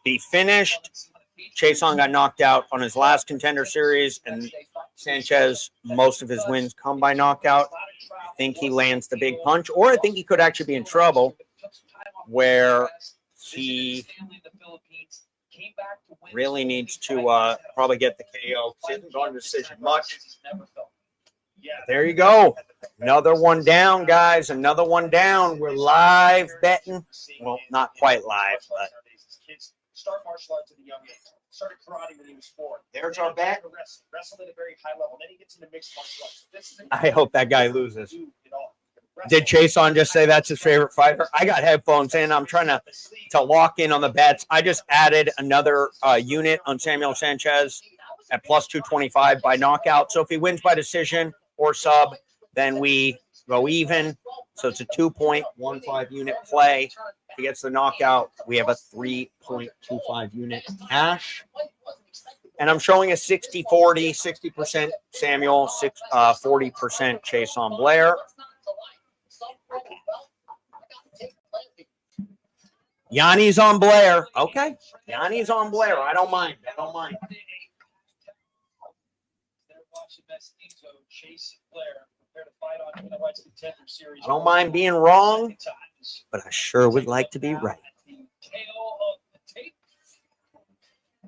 be finished. Chason got knocked out on his last Contender Series, and Sanchez, most of his wins come by knockout. I think he lands the big punch, or I think he could actually be in trouble where he really needs to probably get the KO. He hasn't gone to decision much. There you go. Another one down, guys. Another one down. We're live betting. Well, not quite live, but Start martial arts at a young age. Started karate when he was 4. There's our bet. Wrestled at a very high level. Then he gets into mixed martial arts. I hope that guy loses. Did Chason just say that's his favorite fighter? I got headphones in. I'm trying to lock in on the bets. I just added another unit on Samuel Sanchez at plus 225 by knockout. So if he wins by decision or sub, then we go even. So it's a 2.15 unit play. If he gets the knockout, we have a 3.25 unit cash. And I'm showing a 60-40, 60% Samuel, 40% Chason Blair. Yanni's on Blair. Okay. Yanni's on Blair. I don't mind. I don't mind. I don't mind being wrong, but I sure would like to be right.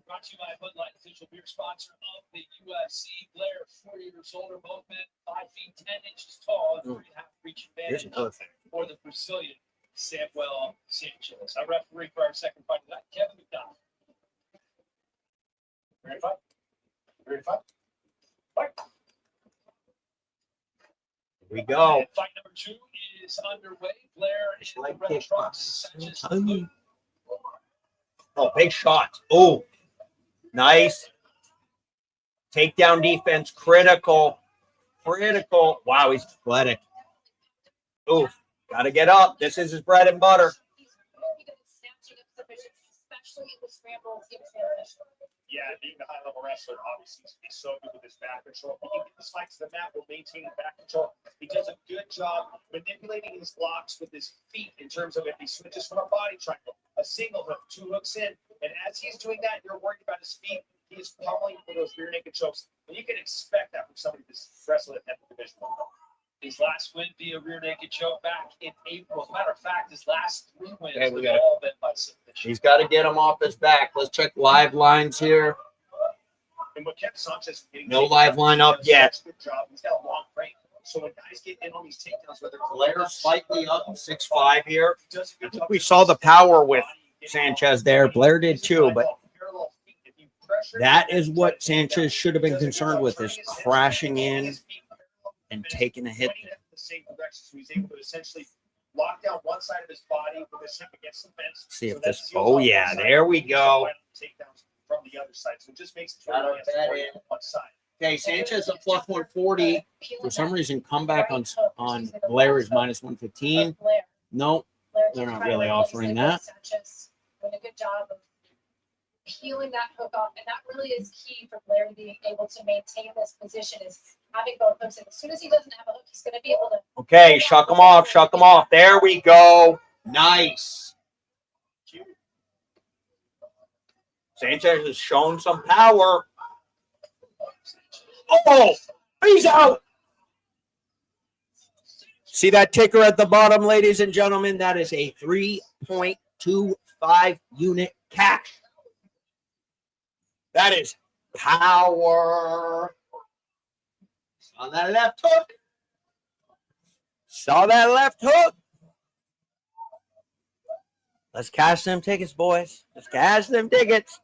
Brought to you by Bud Light, official beer sponsor of the UFC. Blair, 40 years older, both men 5 feet 10 inches tall, and 3.5 reach advantage for the Brazilian Samuel Sanchez. Our referee for our second fight tonight, Kevin McDonald. Ready to fight? Ready to fight? Fight. Here we go. And fight number 2 is underway. Blair is the red trunks. Sanchez in the blue. Oh, big shot. Oh, nice. Takedown defense, critical. Critical. Wow, he's athletic. Oh, got to get up. This is his bread and butter. Yeah, being the high-level wrestler, obviously, he's so good with his back control. He can get his fights to the mat while maintaining back control. He does a good job manipulating his blocks with his feet in terms of if he switches from a body triangle, a single hook, 2 hooks in. And as he's doing that, you're worried about his feet. He's pummeling for those rear naked chokes. And you can expect that from somebody that's wrestled at that division. His last win via rear naked choke back in April. As a matter of fact, his last 3 wins Okay, we have got it. all been by submission. He's got to get him off his back. Let's check live lines here. And what kept Sanchez from getting No live line up yet. Good job. He's got a long frame. So when guys get in on these takedowns, whether Blair slightly up, 6'5" here. he does a good I think job. we saw the power with Sanchez there. Blair did too, but that is what Sanchez should have been concerned with, is crashing in and taking a hit. The same direction, so he's able to essentially lock down one side of his body with his hip against the fence. See if So that this. seals Oh off yeah, one side. there we He's go. got takedowns from the other side, so it just makes it Got our really bet important in. on one side. Okay, Sanchez at plus 140. For some reason, comeback on Blair is minus 115. No, they're not really offering that. Sanchez doing a good job of peeling that hook off, and that really is key for Blair to be able to maintain this position, is having both hooks. And as soon as he doesn't have a hook, he's going to be able to. Okay, shuck him off, shuck him off. There we go. Nice. Sanchez has shown some power. Oh, he's out. See that ticker at the bottom, ladies and gentlemen? That is a 3.25 unit cash. That is power. Saw that left hook. Saw that left hook. Let's cash them tickets, boys. Let's cash them tickets.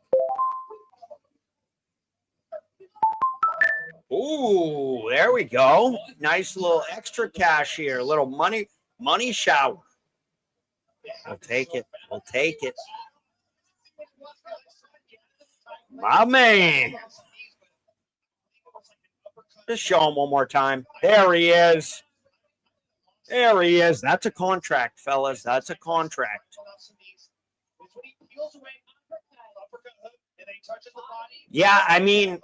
Ooh, there we go. Nice little extra cash here. A little money shower. We'll take it. We'll take it. My man. Just show him one more time. There he is. There he is. That's a contract, fellas. That's a contract. Yeah, I mean,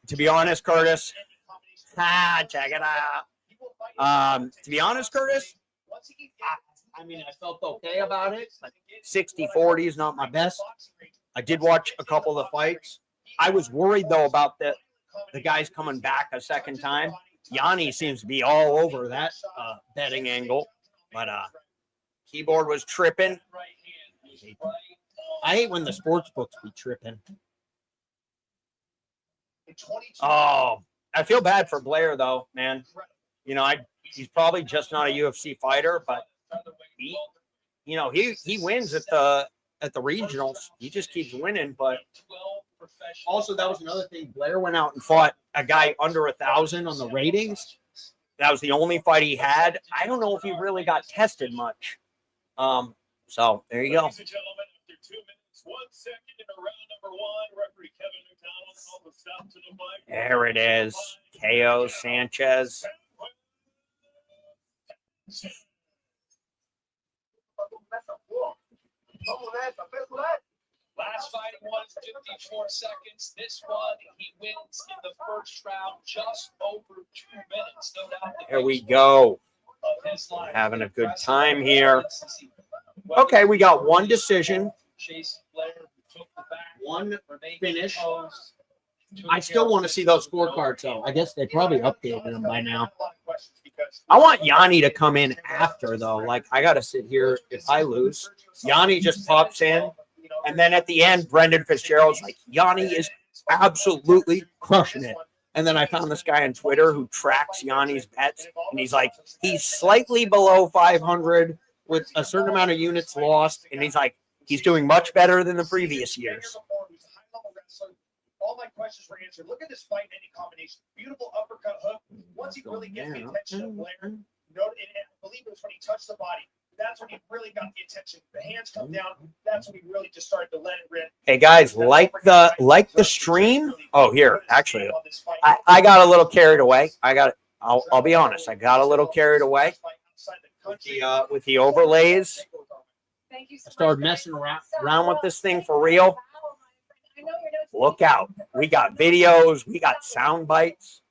to be honest, Curtis. Check it out. To be honest, Curtis, I mean, I felt okay about it. 60-40 is not my best. I did watch a couple of the fights. I was worried, though, about the guys coming back a second time. Yanni seems to be all over that betting angle. But keyboard was tripping. I hate when the sports books be tripping. Oh, I feel bad for Blair, though, man. You know, he's probably just not a UFC fighter, but he wins at the regionals. He just keeps winning. But also, that was another thing. Blair went out and fought a guy under 1,000 on the ratings. That was the only fight he had. I don't know if he really got tested much. So there you go. Ladies and gentlemen, after 2 minutes, 1 second in round number 1, referee Kevin McDonald called the stop to the fight. There it is. KO Sanchez. Last fighting was 54 seconds. This one, he wins in the first round, just over 2 minutes. No doubt. There we go. Of his life. Having a good time here. Okay, we got one decision, Chase Blair took the back, one remained finish. composed. I still want to see those scorecards, though. I guess they probably updated them by now. I want Yanni to come in after, though. Like, I got to sit here if I lose. Yanni just pops in, and then at the end, Brendan Fitzgerald's like, Yanni is absolutely crushing it. And then I found this guy on Twitter who tracks Yanni's bets, and he's like, he's slightly below 500 with a certain amount of units lost, and he's like, he's doing much better than the previous years. All my questions were answered. Look at this fight in any combination. Beautiful uppercut hook. Once he really gets the attention of Blair, and I believe it was when he touched the body. That's when he really got the attention. The hands come down. That's when he really just started to let it rip. Hey guys, like the stream. Oh, here, actually, I got a little carried away. I'll be honest. I got a little carried away with the overlays. I started messing around with this thing for real. Look out. We got videos. We got sound bites.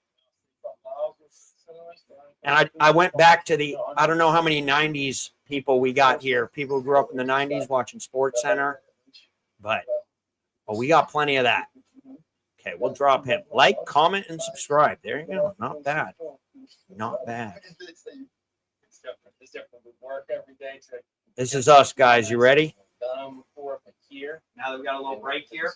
And I went back to I don't know how many 90s people we got here. People who grew up in the 90s watching Sports Center. But we got plenty of that. Okay, we'll drop him. Like, comment, and subscribe. There you go. Not bad. Not bad. This is us, guys. You ready? Now that we got a little break here.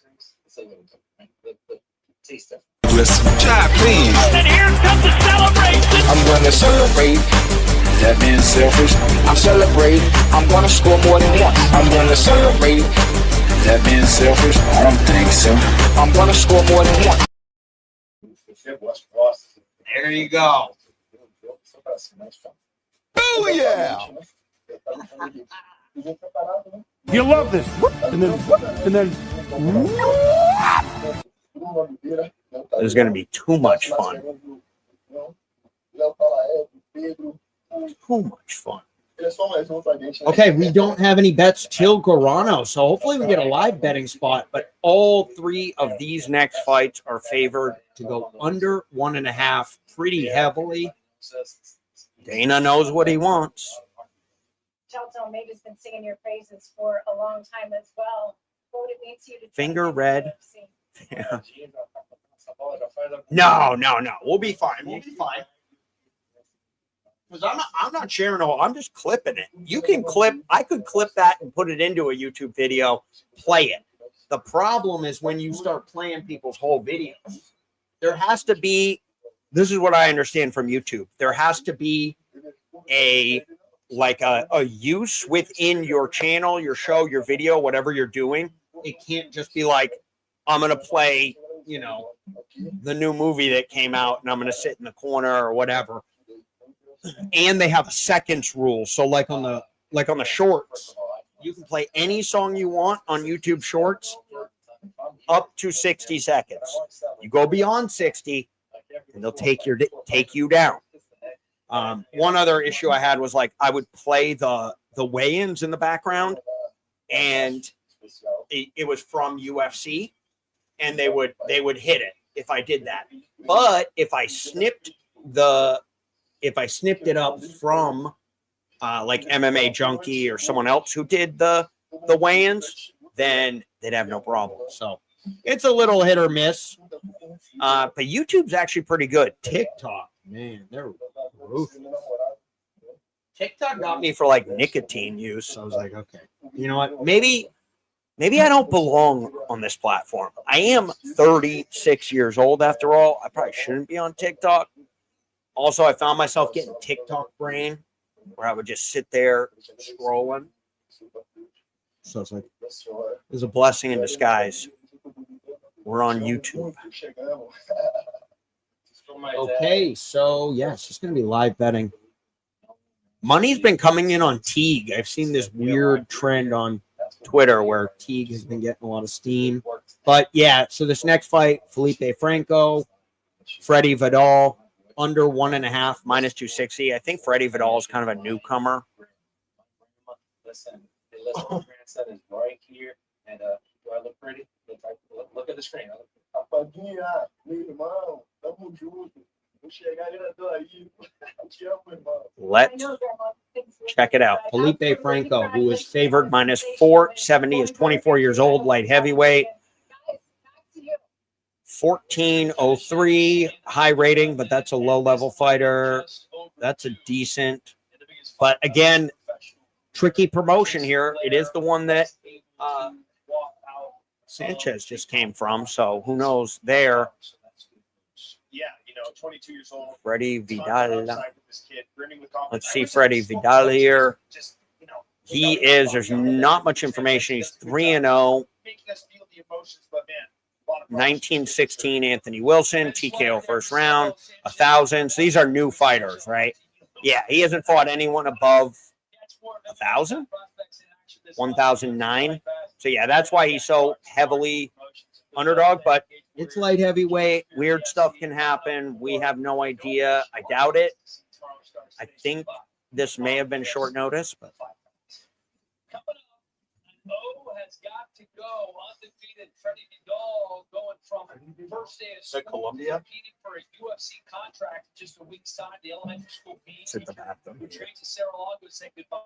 Please. And here comes the celebration. I'm gonna celebrate. That being selfish. I'm celebrating. I'm gonna score more than once. I'm gonna celebrate. That being selfish. I don't think so. I'm gonna score more than once. There you go. Oh yeah. You love this. And then. This is going to be too much fun. Too much fun. Okay, we don't have any bets till Garano, so hopefully we get a live betting spot. But all three of these next fights are favored to go under 1.5 pretty heavily. Dana knows what he wants. Telltale Mage's been singing your praises for a long time as well. What would it mean to you to Finger red. Yeah. No. We'll be fine. Because I'm not sharing all. I'm just clipping it. You can clip. I could clip that and put it into a YouTube video. Play it. The problem is when you start playing people's whole videos. There has to be. This is what I understand from YouTube. There has to be a use within your channel, your show, your video, whatever you're doing. It can't just be like, I'm going to play, the new movie that came out and I'm going to sit in the corner or whatever. And they have a seconds rule. So like on the shorts, you can play any song you want on YouTube Shorts up to 60 seconds. You go beyond 60 and they'll take you down. One other issue I had was I would play the weigh-ins in the background, and it was from UFC, and they would hit it if I did that. But if I snipped it up from like MMA Junkie or someone else who did the weigh-ins, then they'd have no problem. So it's a little hit or miss. But YouTube's actually pretty good. TikTok, man, they're ruthless. TikTok got me for nicotine use. So I was like, okay, you know what? Maybe I don't belong on this platform. I am 36 years old after all. I probably shouldn't be on TikTok. Also, I found myself getting TikTok brain where I would just sit there scrolling. So it's like, there's a blessing in disguise. We're on YouTube. Okay, so yeah, it's just going to be live betting. Money's been coming in on Teague. I've seen this weird trend on Twitter where Teague has been getting a lot of steam. But yeah, so this next fight, Felipe Franco, Freddie Vidal, under 1.5, minus 260. I think Freddie Vidal is kind of a newcomer. Listen, my grandson is right here, and do I look pretty? Look at the screen. Check it out. Felipe Franco, who is favored minus 470, is 24 years old, light heavyweight. 1403 high rating, but that's a low-level fighter. That's a decent. But again, tricky promotion here. It is the one that Sanchez just came from, so who knows there. Yeah, 22 years old. Freddie Vidal. Let's see Freddie Vidal here. He is, there's not much information. He's 3-0. 1916 Anthony Wilson, TKO first round, 1,000. So these are new fighters, right? Yeah, he hasn't fought anyone above 1,000, 1,009. So yeah, that's why he's so heavily underdog. But it's light heavyweight. Weird stuff can happen. We have no idea. I doubt it. I think this may have been short notice, but. Has got to go undefeated. Freddie Vidal going from first day of school competing for a UFC contract in just a week's time. The elementary school beats. Who trains at Sarah Longo to say goodbye.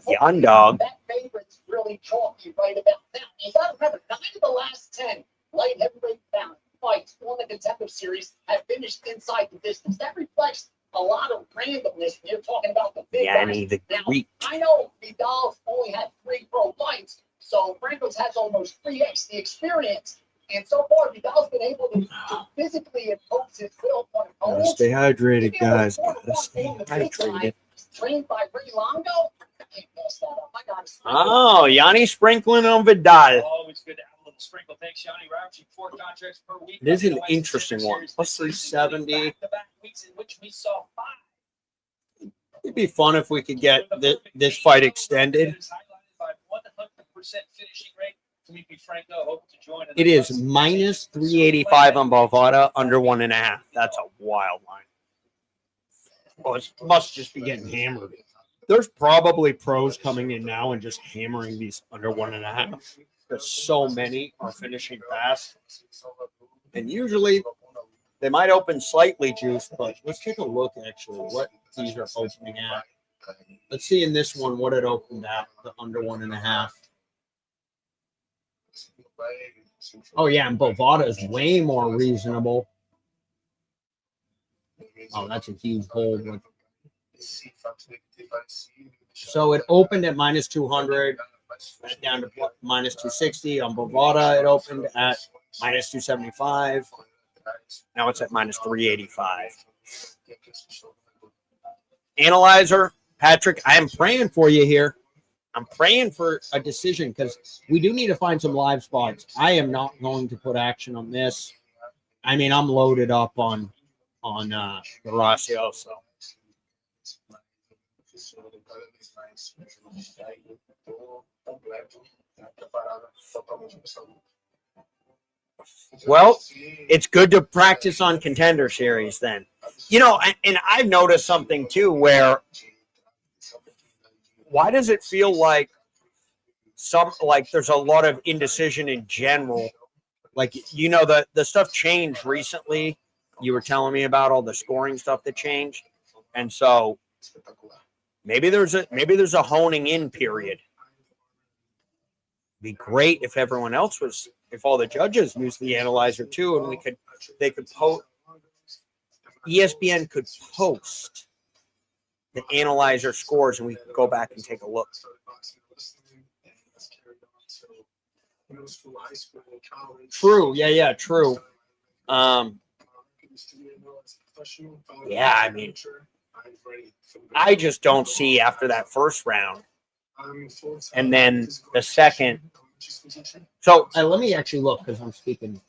Young dog. That favorite's really chalky right about now. You got to remember, 9 of the last 10 light heavyweight fights on the Contender series have finished inside the distance. That reflects a lot of randomness. You're talking about the big Yanni guys. the Now, Greek. I know Vidal's only had 3 pro fights, so Franco's has almost 3x the experience. And so far, Vidal's been able to physically impose his will on opponents. Stay hydrated, He's been able to guys. score Gotta stay on the fifth line, hydrated. trained by Ray Longo. I can't pass that up. I got Oh, Yanni sprinkling on Vidal. Always good to have a little sprinkle. Thanks, Johnny. We're averaging 4 contracts per week. It is an interesting one. Plus 370. Back-to-back weeks in which we saw 5. It'd be fun if we could get this fight extended. It is minus 385 on Bovada, under 1.5. That's a wild line. Well, it must just be getting hammered. There's probably pros coming in now and just hammering these under 1.5. Because so many are finishing fast. And usually they might open slightly juiced, but let's take a look actually what these are opening at. Let's see in this one what it opened at, the under 1.5. Oh yeah, and Bovada is way more reasonable. Oh, that's a huge hold. So it opened at minus 200, went down to minus 260. On Bovada, it opened at minus 275. Now it's at minus 385. Analyzer, Patrick, I am praying for you here. I'm praying for a decision because we do need to find some live spots. I am not going to put action on this. I mean, I'm loaded up on Horacio, so. Well, it's good to practice on Contender series then. You know, and I've noticed something too where why does it feel like there's a lot of indecision in general? Like, you know, the stuff changed recently. You were telling me about all the scoring stuff that changed. And so Maybe there's a honing in period. Be great if everyone else was, if all the judges used the analyzer too, and they could post. ESPN could post the analyzer scores, and we could go back and take a look. True. Yeah. True. Yeah. I mean, I just don't see after that first round, and then the second. So let me actually look because I'm speaking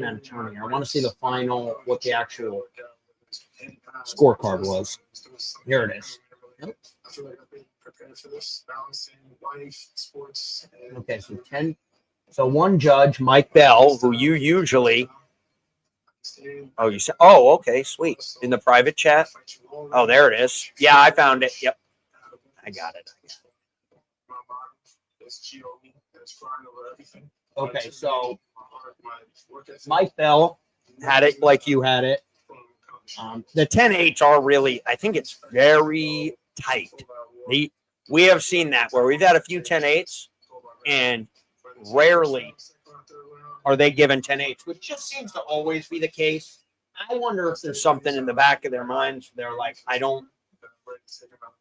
out of turn here. I want to see the final, what the actual scorecard was. Here it is. Yep. Okay, so 10. So one judge, Mike Bell, who you usually. Oh, you said. Oh, okay, sweet. In the private chat. Oh, there it is. Yeah, I found it. Yep, I got it. Okay, so Mike Bell had it like you had it. The 10-8s are really, I think it's very tight. We have seen that where we've had a few 10-8s, and rarely are they given 10-8s, which just seems to always be the case. I wonder if there's something in the back of their minds. They're like, I don't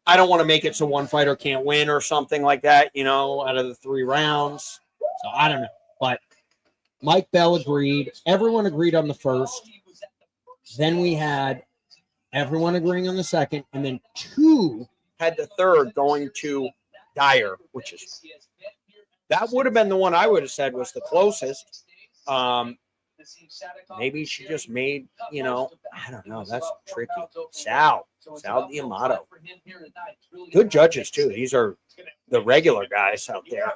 want to make it so one fighter can't win or something like that, out of the 3 rounds. So I don't know. But Mike Bell agreed. Everyone agreed on the first. Then we had everyone agreeing on the second. And then 2 had the third going to Dyer, which is that would have been the one I would have said was the closest. Maybe she just made, I don't know. That's tricky. Sal D'Amato. Good judges, too. These are the regular guys out there.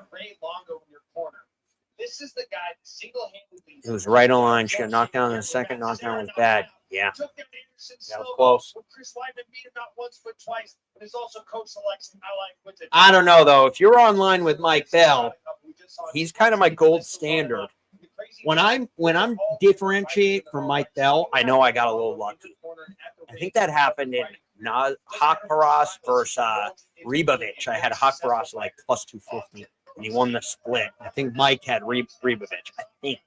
It was right on line. She got knocked down in the second. Knockdown was bad. Yeah. That was close. I don't know, though. If you're online with Mike Bell, he's kind of my gold standard. When I'm differentiate from Mike Bell, I know I got a little lucky. I think that happened in Hakparas versus Ribovic. I had Hakparas like plus 250, and he won the split. I think Mike had Ribovic. I think.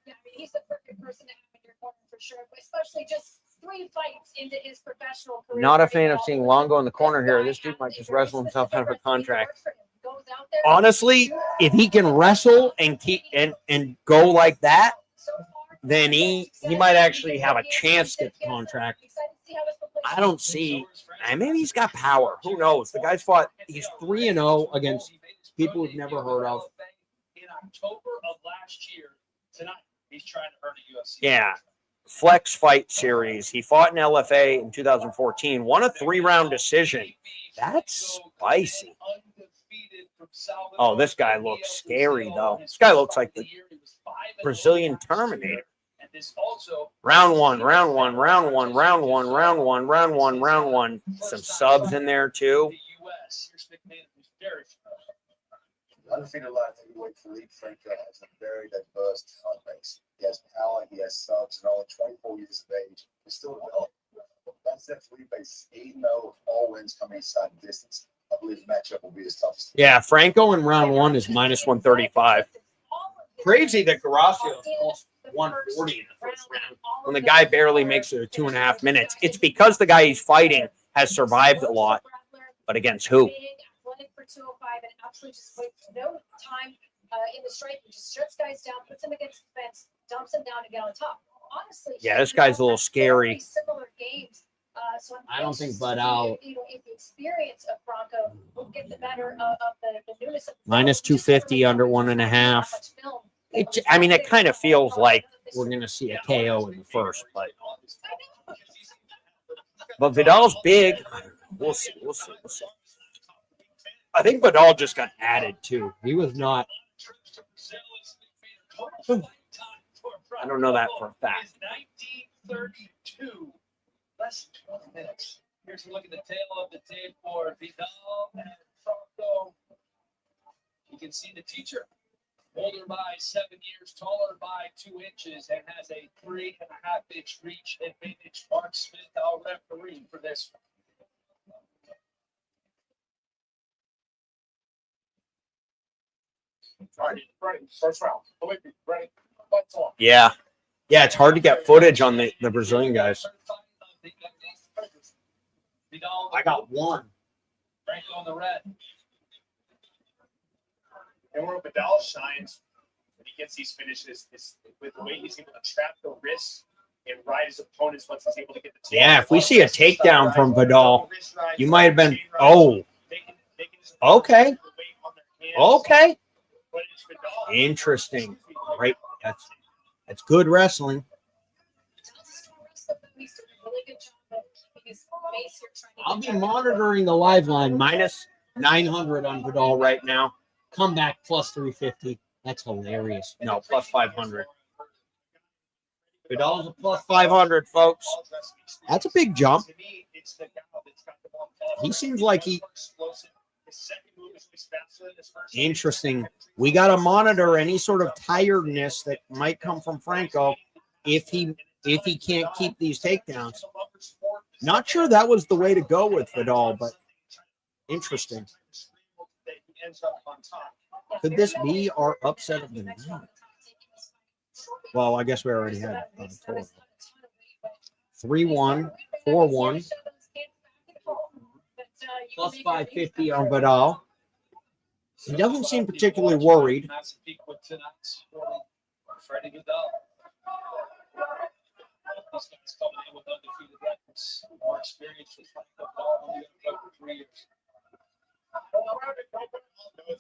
Yeah, I mean, he's the perfect person to have in your corner for sure, especially just 3 fights into his professional career. Not a fan of seeing Longo in the corner here. This dude might just wrestle himself out of a contract. Honestly, if he can wrestle and keep and go like that, then he might actually have a chance to get the contract. I don't see. Maybe he's got power. Who knows? The guy's fought. He's 3-0 against people we've never heard of. In October of last year, tonight he's trying to earn a UFC. Yeah, Flex Fight Series. He fought in LFA in 2014. Won a 3-round decision. That's spicy. Oh, this guy looks scary, though. This guy looks like the Brazilian Terminator. Round one. Some subs in there, too. Undefeated light heavyweight Philippe Franco has a very diverse talent base. He has power, he has subs, and only 24 years of age. He's still developing. That's that Felipe's 8-0 all wins coming inside distance. I believe the matchup will be his toughest. Yeah, Franco in round 1 is minus 135. Crazy that Garcia lost 140 in the first round when the guy barely makes it 2.5 minutes. It's because the guy he's fighting has survived a lot. But against who? For 205 and absolutely just wastes no time in the striking. Just shuts guys down, puts them against the fence, dumps them down to get on top. Honestly, yeah, this guy's a little scary. Similar games. So I don't think Vidal. If the experience of Bronco will get the better of the newness of minus 250 under 1.5. It kind of feels like we're going to see a KO in the first, but Vidal's big. We'll see. I think Vidal just got added too. He was not. I don't know that for a fact. 1932, less than 12 minutes. Here's a look at the tail of the tape for Vidal and Franco. You can see the teacher, older by 7 years, taller by 2 inches, and has a 3.5-inch reach advantage. Mark Smith, our referee for this one. First round. Ready? Fights on. Yeah. Yeah, it's hard to get footage on the Brazilian guys. I got one. Franco on the red. And where Vidal shines when he gets these finishes is with the way he's able to trap the wrists and ride his opponents once he's able to get the takedown. Yeah, if we see a takedown from Vidal, you might have been. Oh, okay. Okay. Interesting. Right. That's good wrestling. I'll be monitoring the live line. Minus 900 on Vidal right now. Comeback plus 350. That's hilarious. No, plus 500. Vidal's a plus 500, folks. That's a big jump. He seems like he... Interesting. We got to monitor any sort of tiredness that might come from Franco if he can't keep these takedowns. Not sure that was the way to go with Vidal, but interesting. Could this be our upset of the night? Well, I guess we already had it. 3-1, 4-1. Plus 550 on Vidal. He doesn't seem particularly worried. These guys coming in with undefeated records, more experience with football than for 3 years.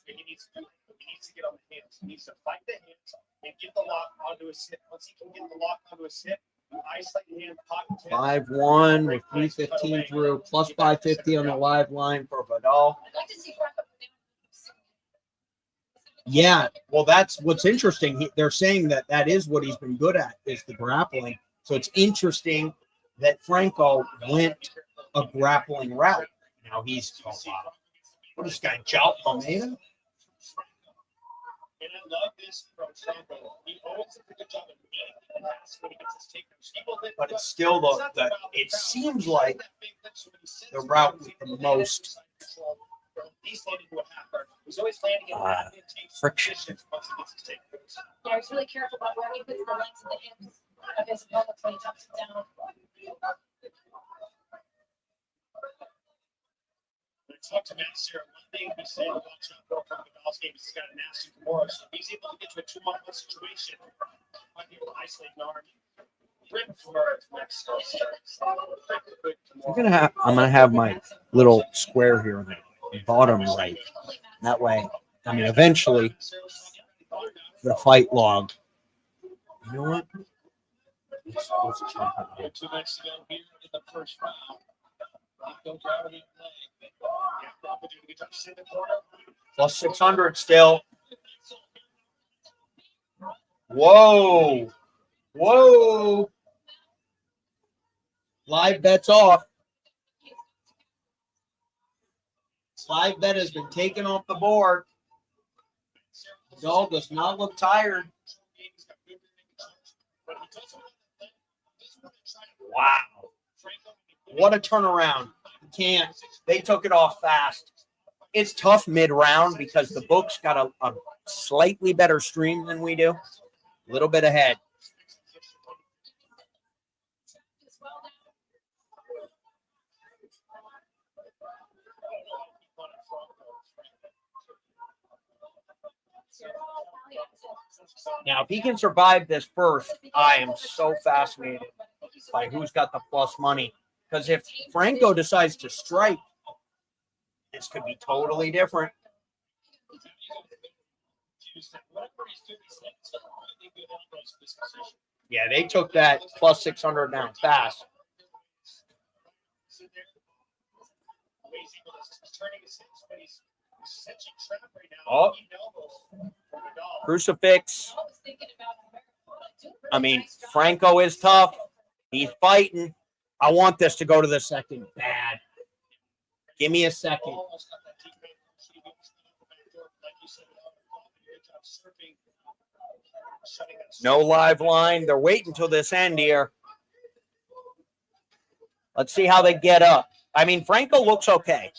He needs to get on the hands. He needs to fight the hands and get the lock onto his hip. Once he can get the lock onto his hip, you isolate the hand, pocket 5-1 with 315 through, plus 550 on the live line for Vidal. Yeah, well, that's what's interesting. They're saying that is what he's been good at, is the grappling. So it's interesting that Franco went a grappling route. Now he's what is this guy, Jout Almeida? And I love this from Franco. He always does a good job of being the pass when he gets his takedowns. But it's still it seems like the route with the most friction. Yeah, I was really careful about where he puts the legs and the hips of his opponents when he drops it down. When I talked to Matt Serra, one thing he said about Franco from the Vidal's game is he's got a nasty Kimura. So if he's able to get to a 2-on-1 situation, might be able to isolate an arm. I'm gonna have my little square here on the bottom right. That way, I mean, eventually, the fight log. You know what? Two minutes ago here in the first round. Plus 600 still. Whoa. Whoa. Live bet's off. Live bet has been taken off the board. Dog does not look tired. Wow. What a turnaround. Can't. They took it off fast. It's tough mid-round because the book's got a slightly better stream than we do. A little bit ahead. Now, if he can survive this first, I am so fascinated by who's got the plus money. Because if Franco decides to strike, this could be totally different. Yeah, they took that plus 600 down fast. Oh, crucifix. I mean, Franco is tough. He's fighting. I want this to go to the second. Bad. Give me a second. No live line. They're waiting till this end here. Let's see how they get up. I mean, Franco looks okay.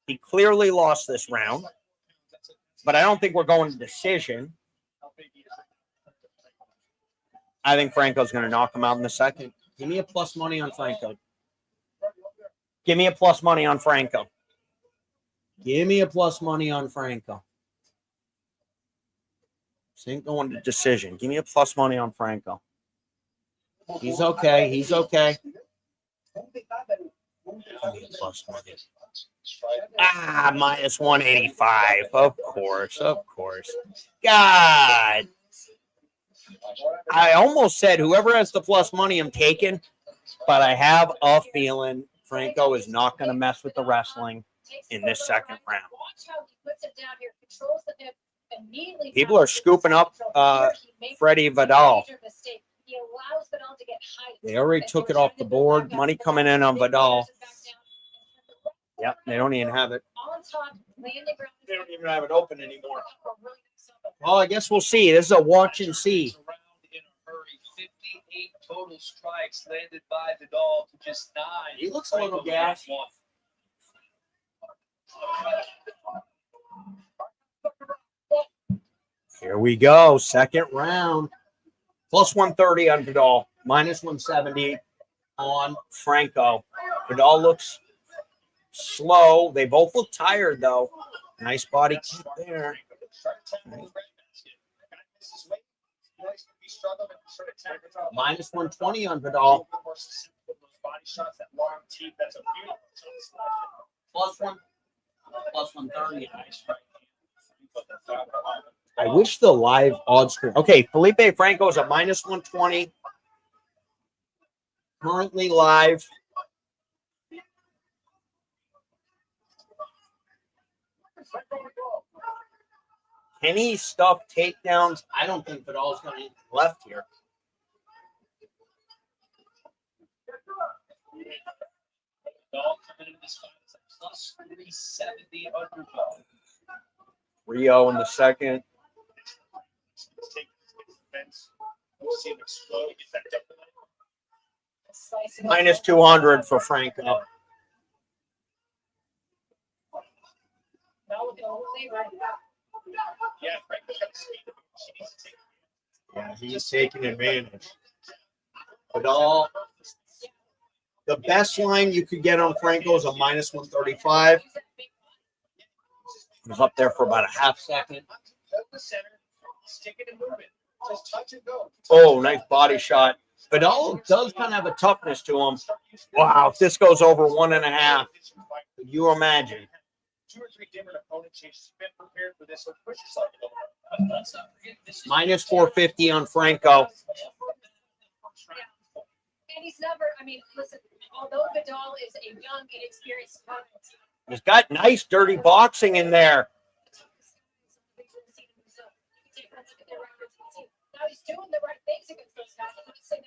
He clearly lost this round. But I don't think we're going to decision. I think Franco's going to knock him out in the second. Give me a plus money on Franco. Give me a plus money on Franco. Give me a plus money on Franco. This ain't going to decision. Give me a plus money on Franco. He's okay. He's okay. Plus money. Minus 185. Of course. Of course. God. I almost said whoever has the plus money, I'm taking. But I have a feeling Franco is not going to mess with the wrestling in this second round. People are scooping up Freddie Vidal. They already took it off the board. Money coming in on Vidal. Yep, they don't even have it. They don't even have it open anymore. Well, I guess we'll see. This is a watch and see. 58 total strikes landed by Vidal to just 9. He looks a little gassed. Here we go. Second round. Plus 130 on Vidal. Minus 170 on Franco. Vidal looks slow. They both look tired, though. Nice body kick there. Minus 120 on Vidal. Plus 130. I wish the live odds screen. Okay, Felipe Franco is a minus 120. Currently live. Can he stuff takedowns? I don't think Vidal's going to be left here. Plus 370 underdog. Rio in the second. Minus 200 for Franco. Yeah, he's taking advantage. Vidal. The best line you could get on Franco is a minus 135. He was up there for about a half second. Oh, nice body shot. Vidal does kind of have a toughness to him. Wow, if this goes over 1.5, could you imagine? 2 or 3 different opponent changes. Been prepared for this. So push yourself a little bit. Minus 450 on Franco. And he's never, I mean, listen, although Vidal is a young, inexperienced opponent, He's got nice dirty boxing in there.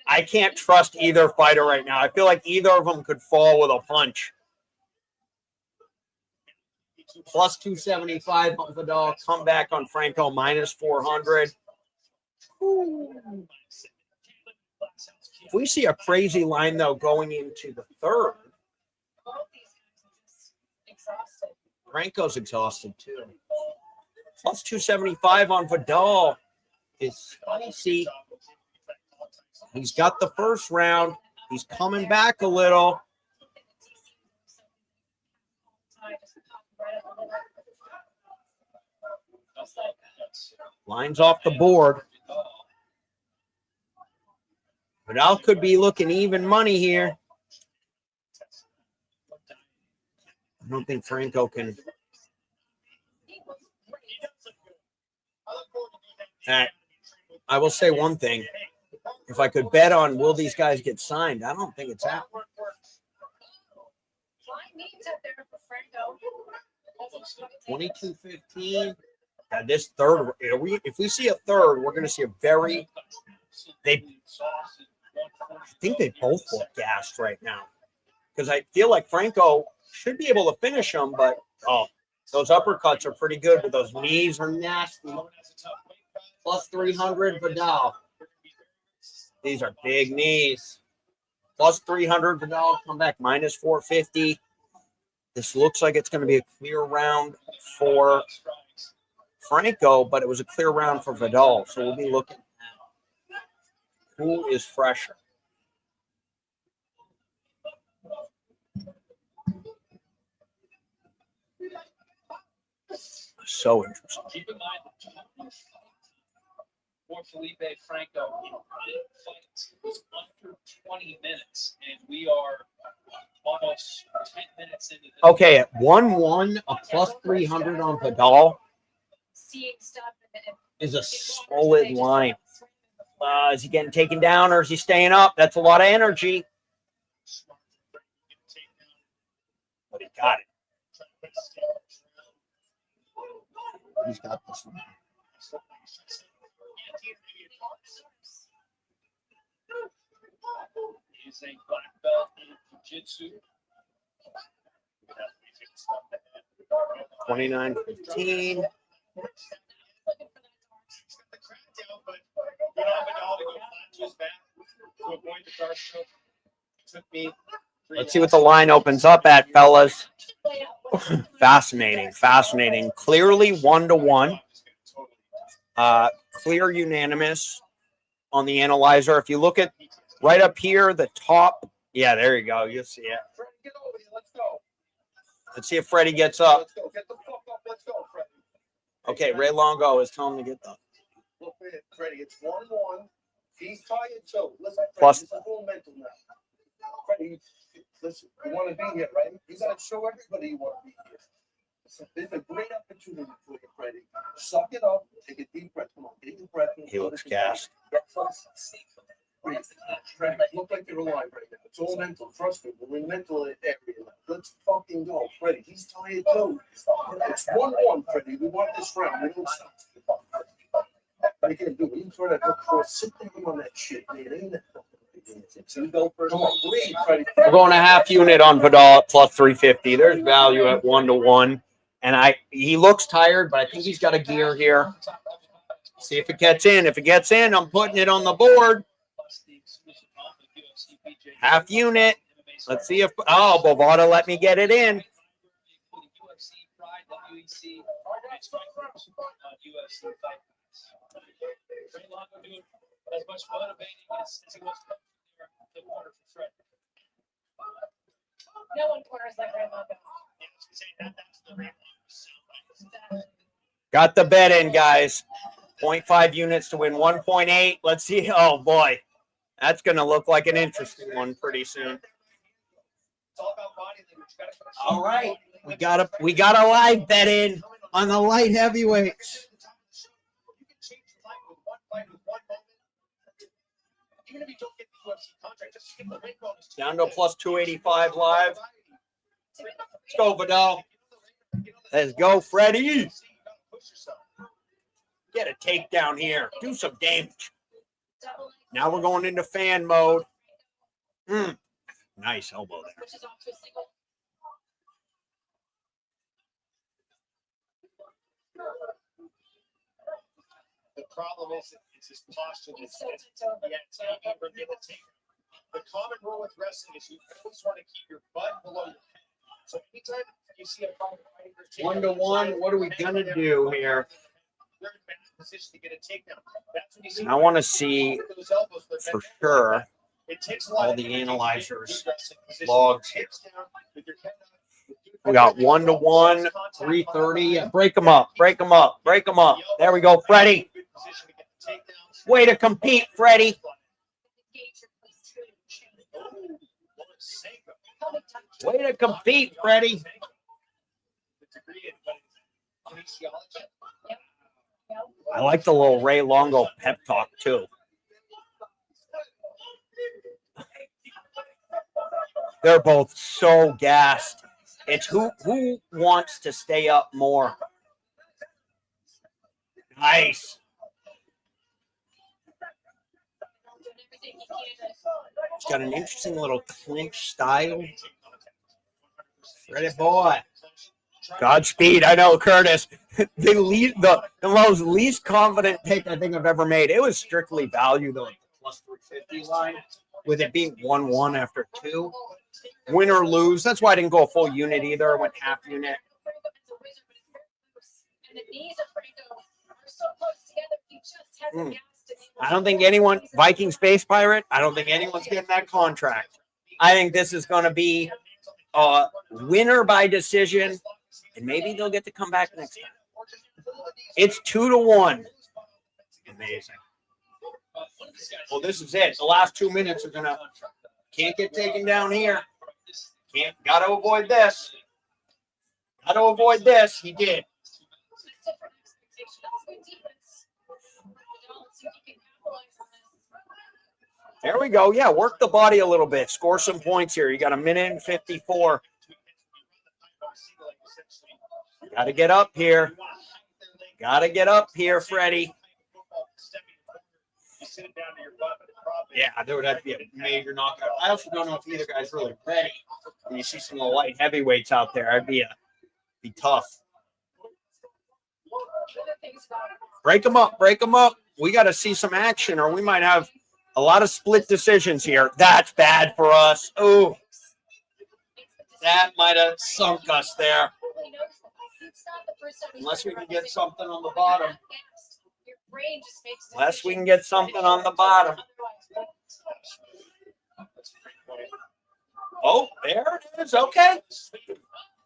I can't trust either fighter right now. I feel like either of them could fall with a punch. Plus 275 on Vidal. Comeback on Franco, minus 400. If we see a crazy line, though, going into the third, Franco's exhausted, too. Plus 275 on Vidal is spicy. He's got the first round. He's coming back a little. Lines off the board. Vidal could be looking even money here. I don't think Franco can. I will say one thing. If I could bet on will these guys get signed, I don't think it's happening. 22-15. This third, if we see a third, we're going to see a very. I think they both look gassed right now because I feel like Franco should be able to finish them, but those uppercuts are pretty good, but those knees are nasty. Plus 300 Vidal. These are big knees. Plus 300 Vidal. Come back minus 450. This looks like it's going to be a clear round for Franco, but it was a clear round for Vidal. So we'll be looking at who is fresher. So interesting. Keep in mind that for Felipe Franco in fights was under 20 minutes, and we are almost 10 minutes into the Okay, at 1-1, a plus 300 on Vidal Seeing stuff and is a solid line. Is he getting taken down or is he staying up? That's a lot of energy. But he got it. He's got this one. He's a black belt in jiu-jitsu. 29-15. Let's see what the line opens up at, fellas. Fascinating, fascinating. Clearly 1-1. Clear unanimous on the analyzer. If you look at right up here, the top. Yeah, there you go. You'll see it. Let's see if Freddie gets up. Okay, Ray Longo is telling him to get up. Look at it, Freddie. It's 1-1. He's tired too. Listen, Freddie, Plus- it's a whole mental now. Freddie, listen, you want to be here, right? You got to show everybody you want to be here. Listen, there's a great opportunity for you, Freddie. Suck it up. Take a deep breath. Come on, take a breath. He looks gassed. Freddie, look like you're alive right now. It's all mental. Trust me, we're in mental area. Let's fucking go, Freddie. He's tired too. It's 1-1, Freddie. We want this round. We don't stop. What are you gonna do? You trying to look for? Sit down on that shit, man. Ain't that so you go first. Come on, breathe, Freddie. We're going a half unit on Vidal at plus 350. There's value at 1-1. And he looks tired, but I think he's got a gear here. See if it gets in. If it gets in, I'm putting it on the board. Half unit. Let's see if Bovada let me get it in. As much motivating as he was the corner for Fred. no one corners like Ray Longo. Got the bet in, guys. 0.5 units to win 1.8. Let's see. Oh, boy. That's going to look like an interesting one pretty soon. All right. We got a live bet in on the light heavyweights. Even if you don't get the UFC contract, just get the ring bonus. Down to plus 285 live. Let's go, Vidal. Let's go, Freddie. Get a takedown here. Do some damage. Now we're going into fan mode. Nice elbow there. The problem is his posture. The common rule with wrestling is you always want to keep your butt below your head. So anytime you see a fighter 1-1. What are we gonna do here? they're in bad position to get a takedown. That's when you see I want to see those elbows, but for sure it takes a lot all of the energy to analyzers, get your wrestling position. logs here. Hips down, with your head up. We got 1-1, 330. Break them up. Break them up. Break them up. There we go, Freddie. Good position to get the takedowns. Way to compete, Freddie. Way to compete, Freddie. I like the little Ray Longo pep talk, too. They're both so gassed. It's who wants to stay up more. Nice. It's got an interesting little clinch style. Ready, boy. Godspeed. I know, Curtis. The most least confident pick I think I've ever made. It was strictly value, though, like the plus 350 line, with it being 1-1 after 2. Win or lose. That's why I didn't go a full unit either. I went half unit. And the knees of Franco are so close together. He just has the gas to make I don't think anyone, Viking Space Pirate, I don't think anyone's getting that contract. I think this is going to be a winner by decision, and maybe they'll get to come back next time. It's 2-1. Amazing. Well, this is it. The last 2 minutes are going to, can't get taken down here. Got to avoid this. Got to avoid this. He did. There we go. Yeah, work the body a little bit. Score some points here. You got 1:54. Got to get up here. Got to get up here, Freddie. Yeah, there would have to be a major knockout. I also don't know if either guy's really ready. When you see some of the light heavyweights out there, it'd be tough. Break them up. Break them up. We got to see some action, or we might have a lot of split decisions here. That's bad for us. Oh, that might have sunk us there. Unless we can get something on the bottom. Unless we can get something on the bottom. Oh, there it is. Okay.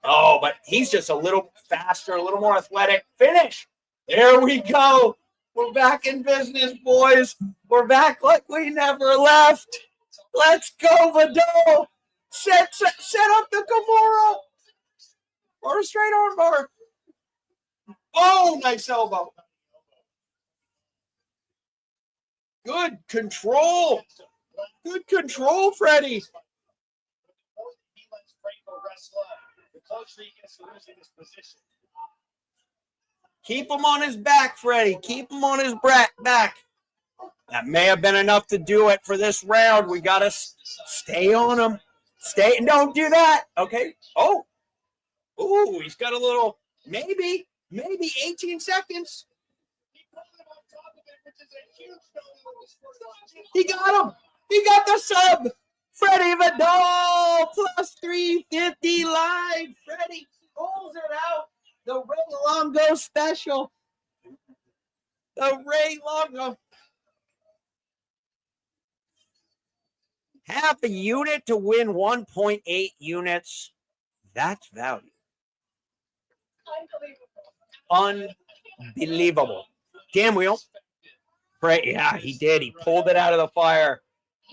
Oh, but he's just a little faster, a little more athletic. Finish. There we go. We're back in business, boys. We're back like we never left. Let's go, Vidal. Set up the Kimura. Or a straight arm bar. Oh, nice elbow. Good control. Good control, Freddie. Keep him on his back, Freddie. Keep him on his back. That may have been enough to do it for this round. We got to stay on him. Stay. Don't do that. Okay. Oh. Ooh, he's got a little, maybe 18 seconds. He got him. He got the sub. Freddie Vidal plus 350 live. Freddie pulls it out. The Ray Longo special. The Ray Longo. Half a unit to win 1.8 units. That's value. Unbelievable. Damn wheel. Right, yeah, he did. He pulled it out of the fire.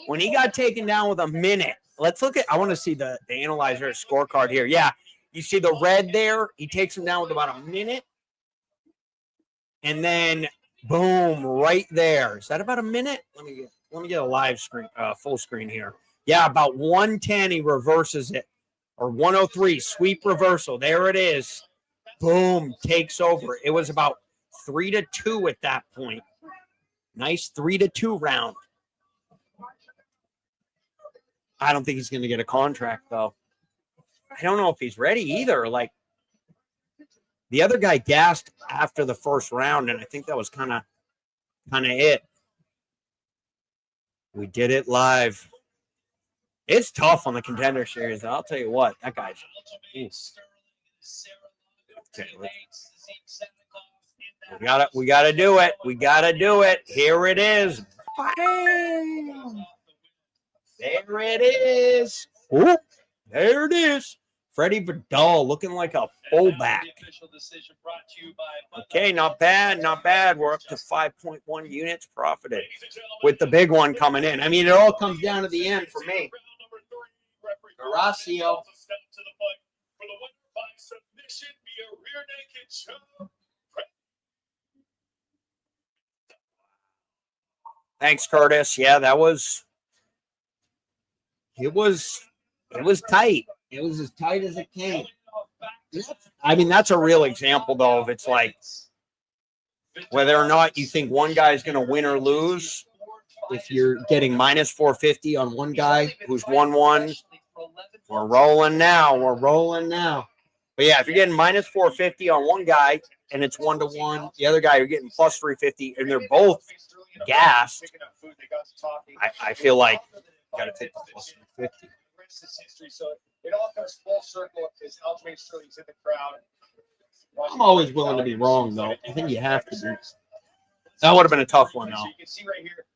When he got taken down with a minute, let's look at, I want to see the analyzer scorecard here. Yeah, you see the red there? He takes him down with about a minute. And then, boom, right there. Is that about a minute? Let me get a live screen, full screen here. Yeah, about 110, he reverses it. Or 103, sweep reversal. There it is. Boom, takes over. It was about 3-2 at that point. Nice 3-2 round. I don't think he's going to get a contract, though. I don't know if he's ready either. Like, the other guy gassed after the first round, and I think that was kind of it. We did it live. It's tough on the Contender series. I'll tell you what, that guy's. Okay, we gotta do it. We gotta do it. Here it is. Bam! There it is. Ooh, there it is. Freddie Vidal looking like a fullback. Okay, not bad, not bad. We're up to 5.1 units profited with the big one coming in. I mean, it all comes down to the end for me. Horacio. Thanks, Curtis. Yeah, that was. It was tight. It was as tight as it came. I mean, that's a real example, though, of it's like whether or not you think one guy is going to win or lose. If you're getting minus 450 on one guy who's 1-1, we're rolling now. We're rolling now. But yeah, if you're getting minus 450 on one guy and it's 1-1, the other guy you're getting plus 350, and they're both gassed. I feel like you got to take the plus 350. History, so it all comes full circle. Is Aljamain Sterling's in the crowd? I'm always willing to be wrong, though. I think you have to be. That would have been a tough one, though.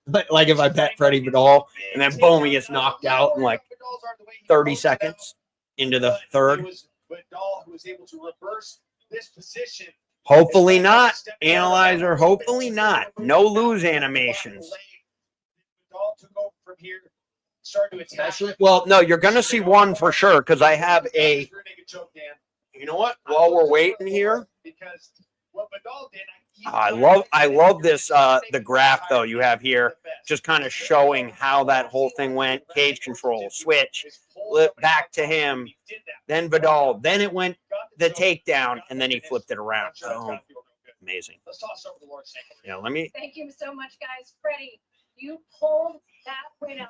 But like if I bet Freddie Vidal and then boom, he gets knocked out in like 30 seconds into the third. Vidal who was able to reverse this position. Hopefully not, Analyzer. Hopefully not. No lose animations. Vidal took over from here, started to attack. Well, no, you're going to see one for sure because I have a. You know what? While we're waiting here, Because what Vidal did, I love this the graph though you have here, just kind of showing how that whole thing went. Cage control, switch, back to him, then Vidal, then it went the takedown, and then he flipped it around. Oh, amazing. Let's toss over the Lord's Saint. Yeah, let me. Thank you so much, guys. Freddie, you pulled that win out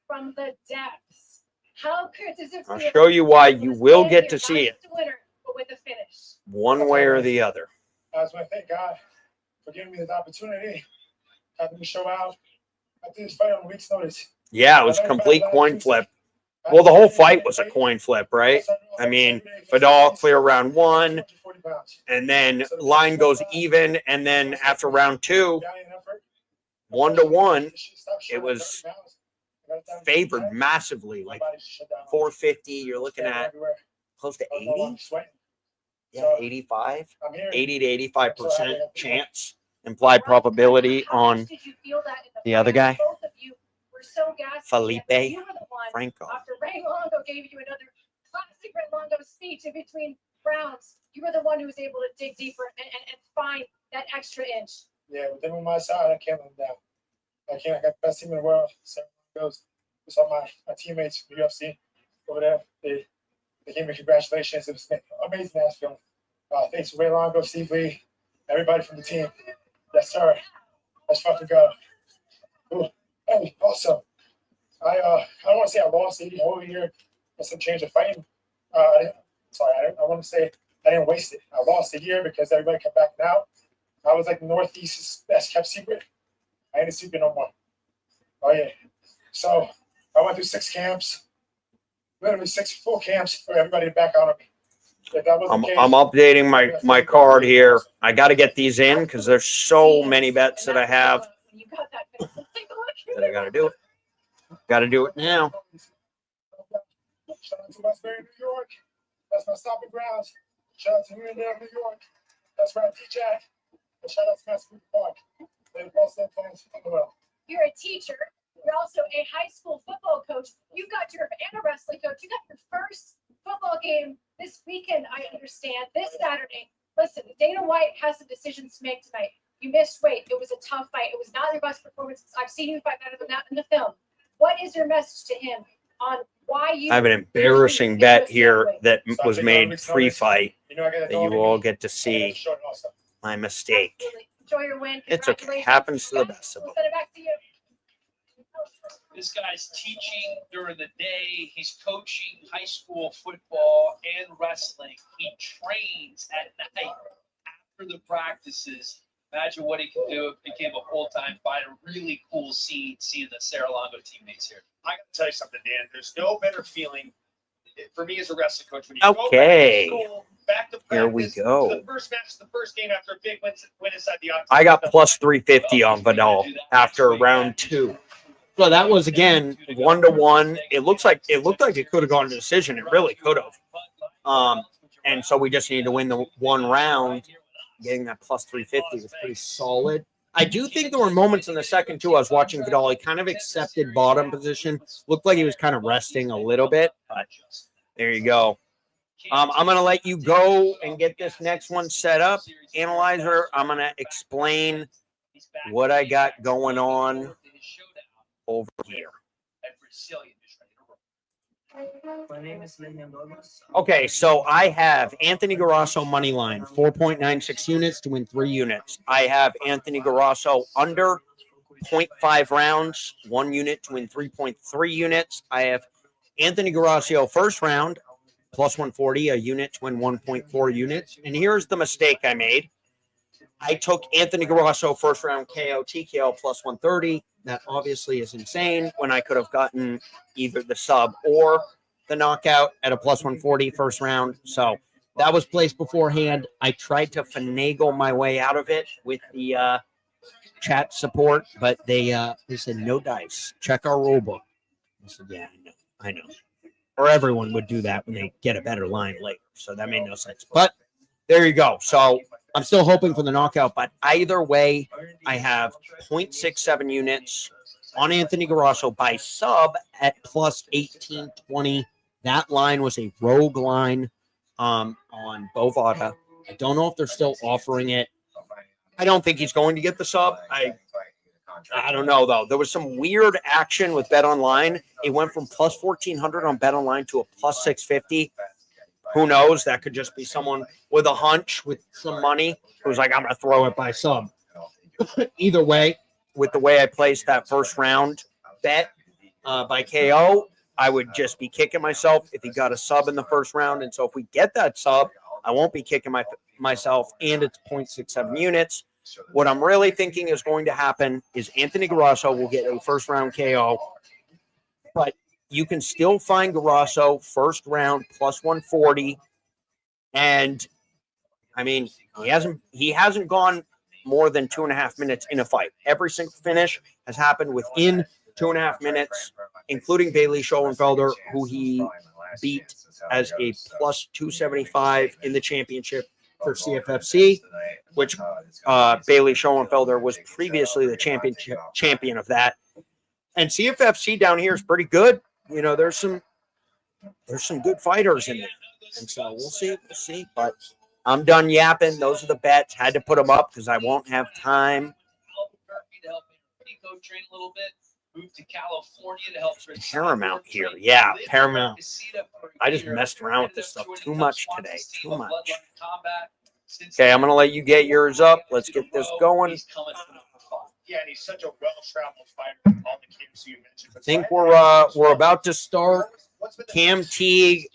from the depths. How good does it feel? I'll show you why you will get to see it. Winner, but with a finish. One way or the other. I just want to thank God for giving me this opportunity, having me show out. I did this fight on a week's notice. Yeah, it was a complete coin flip. Well, the whole fight was a coin flip, right? I mean, Vidal clear round one, and then line goes even, and then after round two, 1-1, it was favored massively, like 450. You're looking at close to 80. Yeah, 85, 80 to 85% chance, implied probability on the other guy, Felipe Franco. After Ray Longo gave you another classic Ray Longo speech in between rounds, you were the one who was able to dig deeper and find that extra inch. Yeah, with them on my side, I can't let them down. I can't. I got the best team in the world. So goes. It's all my teammates from the UFC over there. They gave me congratulations. It was an amazing ass feeling. Thanks to Ray Longo, Steve Lee, everybody from the team. Yes, sir. Let's fucking go. Ooh. And also, I don't want to say I lost the whole year with some change of fighting. I want to say I didn't waste it. I lost the year because everybody kept backing out. I was like Northeast's best kept secret. I ain't a secret no more. Oh, yeah. So I went through 6 camps, literally 6 full camps for everybody to back out on me. I'm updating my card here. I got to get these in because there's so many bets that I have that I got to do it. Got to do it now. Shout out to Westbury, New York. That's my stomping grounds. Shout out to New York. That's right, T-Jack. And shout out to Massachusetts Park. They're the best fans in the world. You're a teacher. You're also a high school football coach. You got and a wrestling coach. You got your first football game this weekend, I understand, this Saturday. Listen, Dana White has some decisions to make tonight. You missed weight. It was a tough fight. It was not your best performance. I've seen you fight better than that in the film. What is your message to him on why you... I have an embarrassing bet here that was made pre-fight that you all get to see my mistake. Enjoy your win. It's okay. Happens to the best of them. We'll send it back to you. This guy's teaching during the day. He's coaching high school football and wrestling. He trains at night after the practices. Imagine what he can do if he became a full-time fighter. Really cool seeing the Sarah Longo teammates here. I got to tell you something, Dan. There's no better feeling for me as a wrestling coach when you okay. go back to school, back to practice, here we go. The first match, the first game after a big win inside the octagon. I got plus 350 on Vidal after round 2. So that was again 1-1. It looked like it could have gone to decision. It really could have. And so we just needed to win the one round. Getting that plus 350 was pretty solid. I do think there were moments in the second too. I was watching Vidal. He kind of accepted bottom position. Looked like he was kind of resting a little bit. But there you go. I'm going to let you go and get this next one set up. Analyzer, I'm going to explain what I got going on over here. Okay, so I have Anthony Garasso money line, 4.96 units to win 3 units. I have Anthony Garasso under 0.5 rounds, 1 unit to win 3.3 units. I have Anthony Garasso first round, plus 140, a unit to win 1.4 units. And here's the mistake I made. I took Anthony Garasso first round KO, TKO plus 130. That obviously is insane when I could have gotten either the sub or the knockout at a plus 140 first round. So that was placed beforehand. I tried to finagle my way out of it with the chat support, but they said no dice. Check our rule book. I said, yeah, I know. Or everyone would do that when they get a better line later. So that made no sense. But there you go. So I'm still hoping for the knockout, but either way, I have 0.67 units on Anthony Grasso by sub at plus 1820. That line was a rogue line on Bovada. I don't know if they're still offering it. I don't think he's going to get the sub. I don't know, though. There was some weird action with Bet Online. It went from plus 1,400 on Bet Online to a plus 650. Who knows? That could just be someone with a hunch with some money who's like, I'm going to throw it by sub. Either way, with the way I placed that first round bet by KO, I would just be kicking myself if he got a sub in the first round. And so if we get that sub, I won't be kicking myself, and it's 0.67 units. What I'm really thinking is going to happen is Anthony Grasso will get a first round KO, but you can still find Grasso first round plus 140. And I mean, he hasn't gone more than 2.5 minutes in a fight. Every single finish has happened within 2.5 minutes, including Bailey Schoenfelder, who he beat as a plus 275 in the championship for CFFC, which Bailey Schoenfelder was previously the champion of that. And CFFC down here is pretty good. You know, there's some good fighters in there. And so we'll see. But I'm done yapping. Those are the bets. Had to put them up because I won't have time. Moved to California to help Paramount here. Yeah, Paramount. I just messed around with this stuff too much today. Too much. Okay, I'm going to let you get yours up. Let's get this going. Yeah, and he's such a well-traveled fighter. All the camps you mentioned. I think we're about to start. Cam Teague,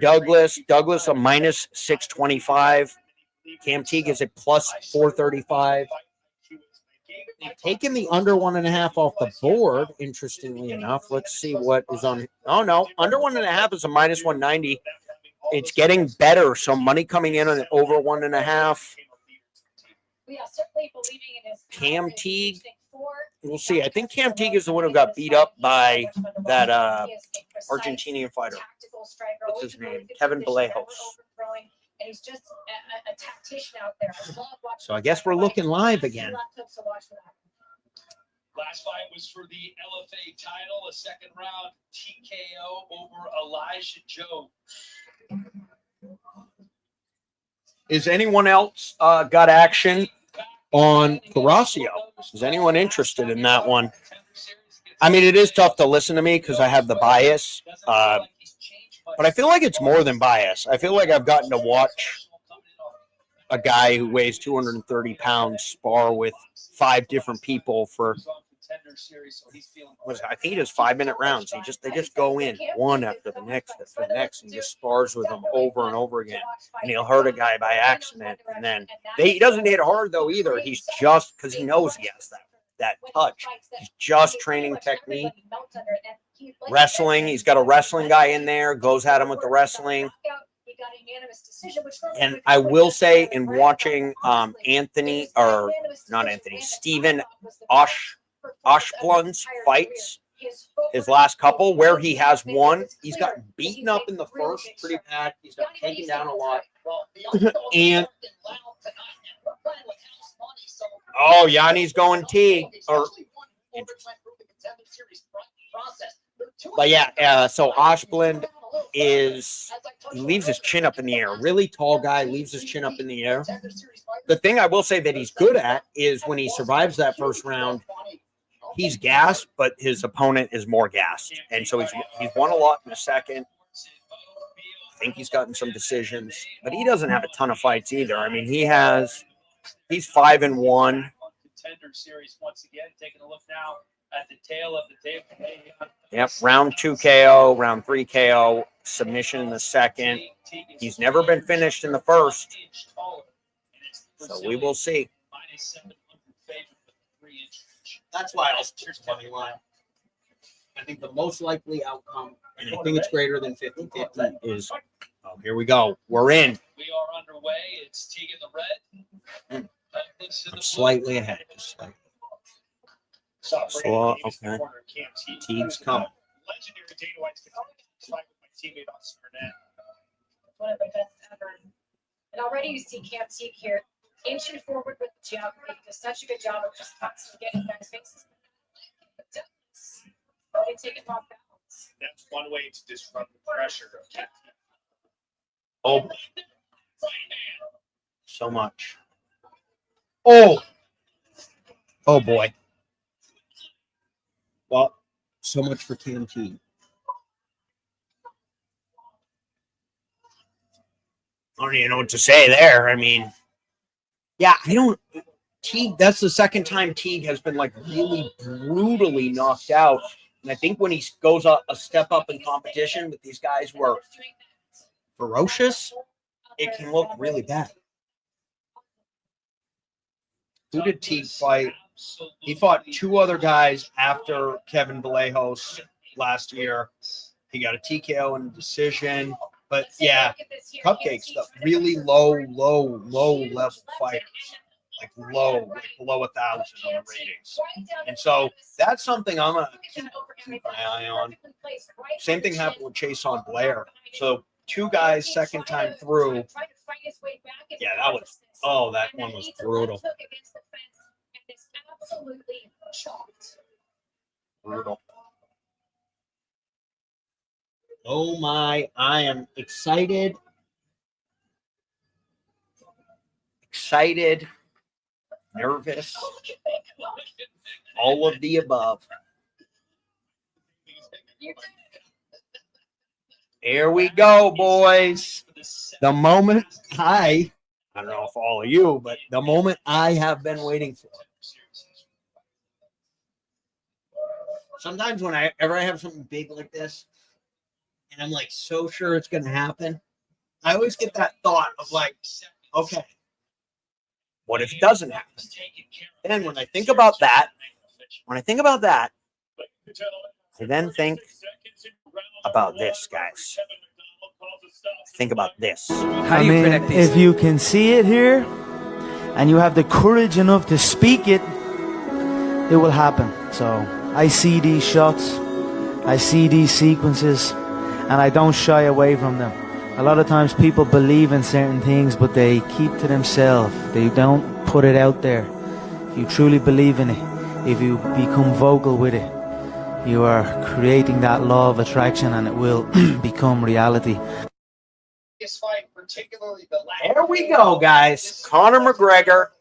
Douglas a minus 625. Cam Teague is at plus 435. They've taken the under 1.5 off the board, interestingly enough. Let's see what is on. Oh, no. Under 1.5 is a minus 190. It's getting better. So money coming in on over 1.5. Cam Teague. We'll see. I think Cam Teague is the one who got beat up by that Argentinian fighter. What's his name? Kevin Vallejos. And he's just a tactician out there. So I guess we're looking live again. Last fight was for the LFA title, a second round TKO over Elijah Joe. Is anyone else got action on Grasso? Is anyone interested in that one? I mean, it is tough to listen to me because I have the bias. But I feel like it's more than bias. I feel like I've gotten to watch a guy who weighs 230 pounds spar with 5 different people for, I think he does 5-minute rounds. They just go in one after the next and just spars with them over and over again. And he'll hurt a guy by accident. And then he doesn't hit hard though either. He's just because he knows he has that touch. He's just training technique. Wrestling, he's got a wrestling guy in there, goes at him with the wrestling. And I will say, in watching Stephen Oshblund's fights, his last couple, where he has won, he's gotten beaten up in the first pretty bad. He's got taken down a lot. And Yanni's going Teague. But yeah, so Oshblund he leaves his chin up in the air. Really tall guy, leaves his chin up in the air. The thing I will say that he's good at is when he survives that first round, he's gassed, but his opponent is more gassed. And so he's won a lot in the second. I think he's gotten some decisions, but he doesn't have a ton of fights either. I mean, he's 5-1. Contender series once again, taking a look now at the tail of the table. Yep, round 2 KO, round 3 KO, submission in the second. He's never been finished in the first. So we will see. That's why I'll choose money line. I think the most likely outcome, and I think it's greater than 50-50, is Oh, here we go. We're in. We are underway. It's Teague in the red. I'm slightly ahead. Just slightly. So, okay. Teague's coming. Legendary Dana White's fight with my teammate on Smyrna. One of the best ever. And already you see Cam Teague here inching forward with the geography. Does such a good job of just constantly getting back spaces. They take it off balance. That's one way to disrupt the pressure of Cam Teague. Oh, so much. Oh, oh boy. Well, so much for Cam Teague. I don't even know what to say there. I mean, yeah, Teague, that's the second time Teague has been like really brutally knocked out. And I think when he goes up a step up in competition with these guys who are ferocious, it can look really bad. Who did Teague fight? He fought two other guys after Kevin Vallejos last year. He got a TKO and a decision. But yeah, Cupcake's the really low level fighters. Like low, like below 1,000 on the ratings. And so that's something I'm going to keep my eye on. Same thing happened with Chason Blair. So two guys, second time through. Yeah, that one was brutal. Brutal. Oh my, I am excited. Nervous. All of the above. Here we go, boys. The moment I don't know if all of you, but the moment I have been waiting for. Sometimes whenever I have something big like this, and I'm like so sure it's going to happen, I always get that thought of like, okay, what if it doesn't happen? And when I think about that, I then think about this, guys. Think about this. How do you predict these? If you can see it here, and you have the courage enough to speak it, it will happen. So I see these shots, I see these sequences, and I don't shy away from them. A lot of times people believe in certain things, but they keep to themselves. They don't put it out there. If you truly believe in it, if you become vocal with it, you are creating that law of attraction, and it will become reality. There we go, guys. Conor McGregor.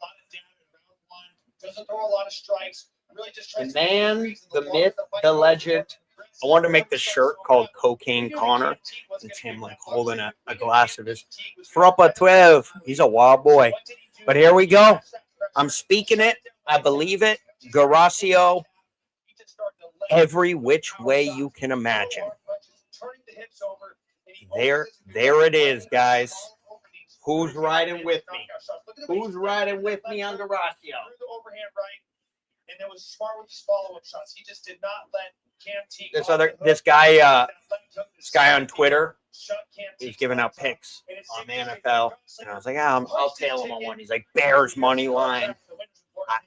The man, the myth, the legend. I wanted to make this shirt called Cocaine Connor. It's him like holding a glass of his Frappa 12. He's a wild boy. But here we go. I'm speaking it. I believe it. Garacio. Every which way you can imagine. There it is, guys. Who's riding with me? Who's riding with me on Garacio? And there was smart with his follow-up shots. He just did not let Cam Teague. This guy on Twitter, he's giving out picks on the NFL, and I was like, I'll tail him on one. He's like, Bears money line. I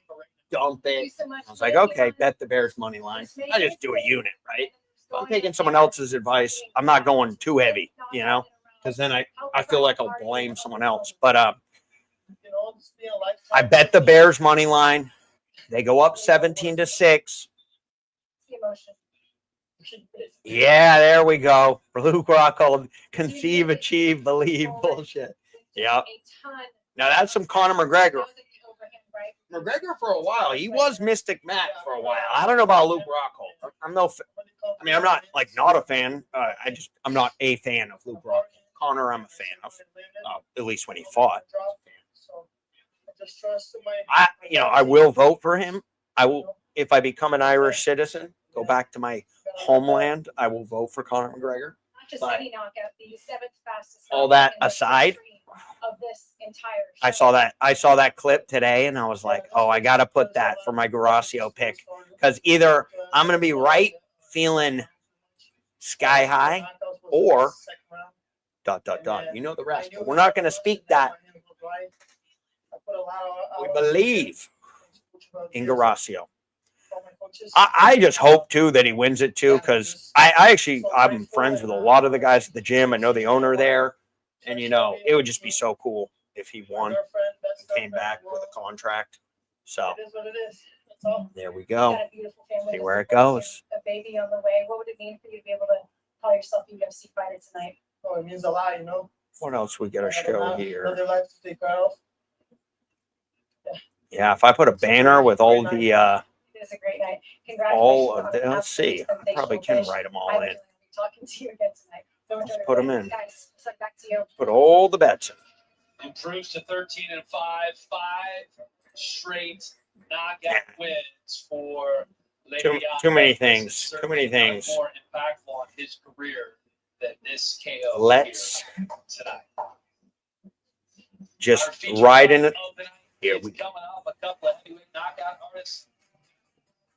dump it. I was like, okay, bet the Bears money line. I just do a unit, right? If I'm taking someone else's advice, I'm not going too heavy, because then I feel like I'll blame someone else. But I bet the Bears money line. They go up 17-6. Yeah, there we go. Luke Rockhold, conceive, achieve, believe bullshit. Yeah. Now that's some Conor McGregor. McGregor for a while. He was Mystic Matt for a while. I don't know about Luke Rockhold. I'm not not a fan. I'm not a fan of Luke Rockhold. Conor, I'm a fan of. At least when he fought. I will vote for him. I will, if I become an Irish citizen, go back to my homeland, I will vote for Conor McGregor. But all that aside, I saw that clip today, and I was like, oh, I got to put that for my Garacio pick, because either I'm going to be right feeling sky high, or You know the rest. But we're not going to speak that. We believe in Garasio. I just hope too that he wins it too, because I'm friends with a lot of the guys at the gym. I know the owner there, and it would just be so cool if he won and came back with a contract. So there we go. See where it goes. A baby on the way. What would it mean for you to be able to call yourself a UFC fighter tonight? Oh, it means a lot, What else we got to show here? Another life to take care of. Yeah, if I put a banner with all the It was a great night. Congratulations. let's see. I probably can write them all in. Talking to you again tonight. Let's put them in. Guys, so back to you. Put all the bets in. Improves to 13-5, 5 straight knockout wins for Too many things. Too many things. More impactful on his career than this KO. Let's tonight. Just ride in it. Here we go. Coming off a couple of heavyweight knockout artists.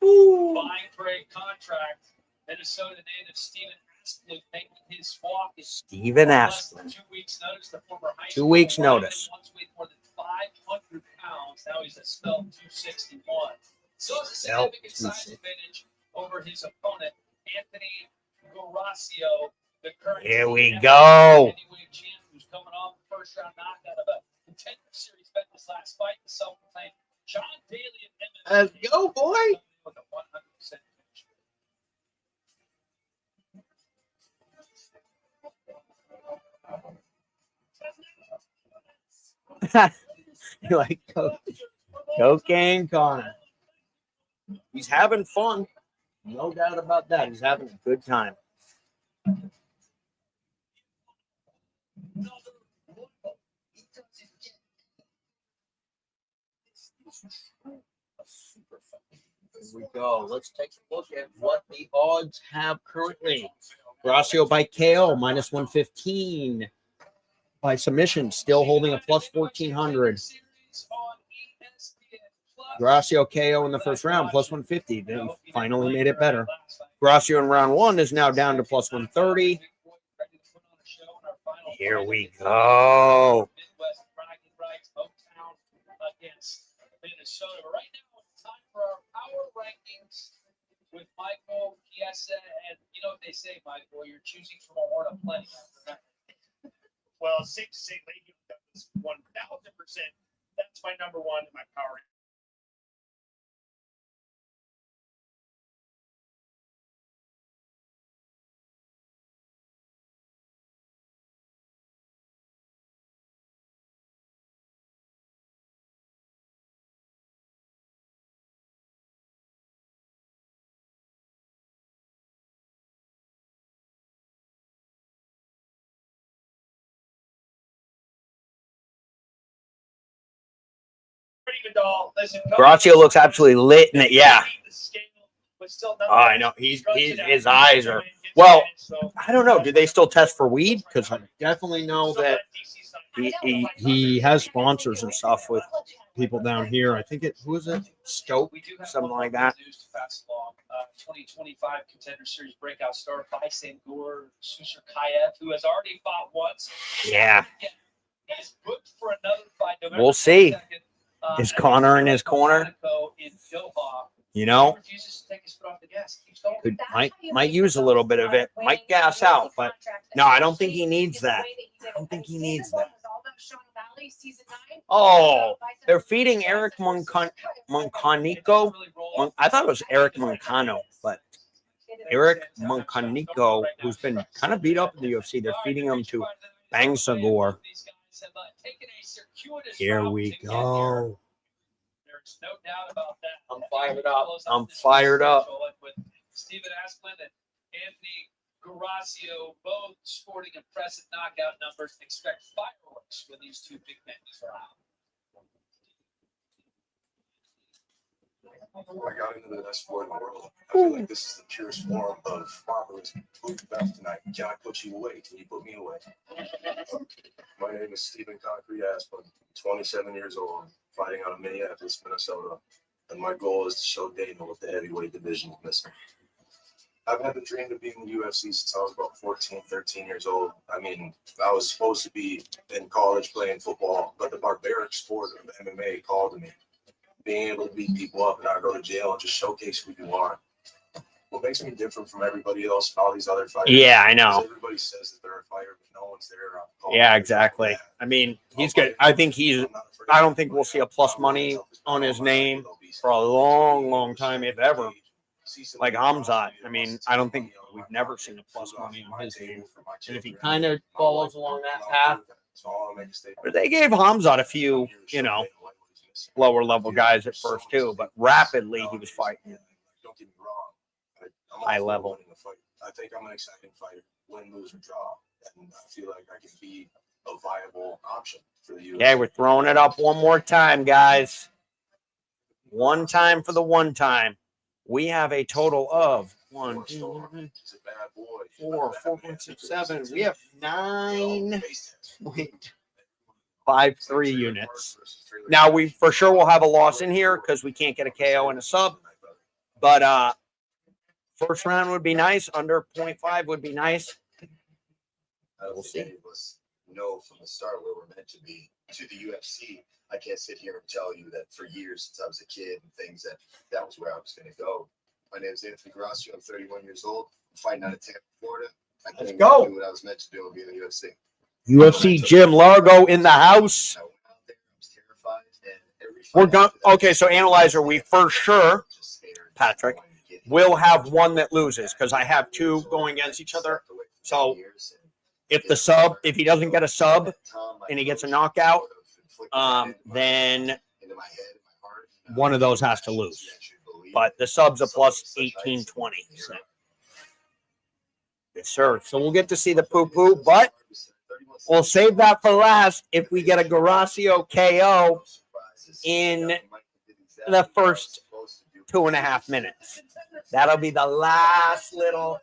Vying for a contract. Minnesota native Steven Asplund making his walk. Steven Asplund. 2 weeks notice. The former high 2 weeks notice. Once weighed more than 500 pounds. Now he's at spell 261. So it's a significant size advantage over his opponent, Anthony Garasio, the current. Here we go. Heavyweight champ who's coming off the first round knockout of a Contender series bet this last fight. The self-proclaimed John Daly and MMA. Let's go, boy. With a 100% You like cocaine, Connor? He's having fun. No doubt about that. He's having a good time. Here we go. Let's take a look at what the odds have currently. Garasio by KO, minus 115. By submission, still holding a plus 1,400. Garasio KO in the first round, plus 150. Then finally made it better. Garasio in round one is now down to plus 130. Here we go. Minnesota. But right now, it's time for our power rankings with Michael Chiesa. And you know what they say, Michael, you're choosing from a horn of plenty. Well, it's safe to say Leahy is 1,000%. That's my number one in my power. Garasio looks absolutely lit in it. Yeah. Oh, I know. His eyes are. Well, I don't know. Do they still test for weed? Because I definitely know that he has sponsors and stuff with people down here. I think who is it? Stoke, something like that. 2025 Contender Series breakout star Baisengur Susarkayev, who has already fought once. Yeah. He's booked for another fight. We'll see. Is Connor in his corner? You know, might use a little bit of it. Might gas out, but no, I don't think he needs that. I don't think he needs that. Oh, they're feeding Eric Moncanico. I thought it was Eric Moncano, but Eric Moncanico, who's been kind of beat up in the UFC, they're feeding him to Bangsagor. Here we go. There's no doubt about that. I'm fired up. I'm fired up. With Steven Asplund and Anthony Garasio, both sporting impressive knockout numbers. Expect fireworks when these two big men are out. I got into the best sport in the world. I feel like this is the purest form of barbarism. Who's the best tonight? Can I put you away? Can you put me away? My name is Stephen Concrete Asplund, 27 years old, fighting out of Minneapolis, Minnesota. And my goal is to show Dana what the heavyweight division is missing. I've had the dream of being in the UFC since I was about 14, 13 years old. I mean, I was supposed to be in college playing football, but the barbaric sport of MMA called to me. Being able to beat people up and not go to jail and just showcase who you are. What makes me different from everybody else, all these other fighters? Yeah, I know. Everybody says that they're a fighter, but no one's there. Yeah, exactly. I mean, he's good. I don't think we'll see a plus money on his name for a long, long time, if ever. Like Hamzat. I mean, I don't think we've never seen a plus money on his name. And if he kind of follows along that path, but they gave Hamzat a few, you know, lower level guys at first too, but rapidly he was fighting high level. I think I'm an exciting fighter, win, lose, or draw, and I feel like I can be a viable option for the UFC. Okay, we're throwing it up one more time, guys. One time for the one time. We have a total of 1, 2, 3, 4, 4.67. We have 9.53 units. Now we for sure will have a loss in here because we can't get a KO and a sub. But first round would be nice. Under 0.5 would be nice. We'll see. Any of us know from the start where we're meant to be to the UFC. I can't sit here and tell you that for years since I was a kid and things that was where I was going to go. My name is Anthony Gracio. I'm 31 years old. I'm fighting out of Tampa, Florida. Let's go. Do what I was meant to do and be in the UFC. UFC Jim Largo in the house. We're going. Okay, so Analyzer, we for sure, Patrick, will have one that loses because I have two going against each other. So if he doesn't get a sub and he gets a knockout, then one of those has to lose. But the sub's a plus 1820. So. Yes, sir. So we'll get to see the poo-poo, but we'll save that for last if we get a Gracio KO in the first 2.5 minutes. That'll be the last little.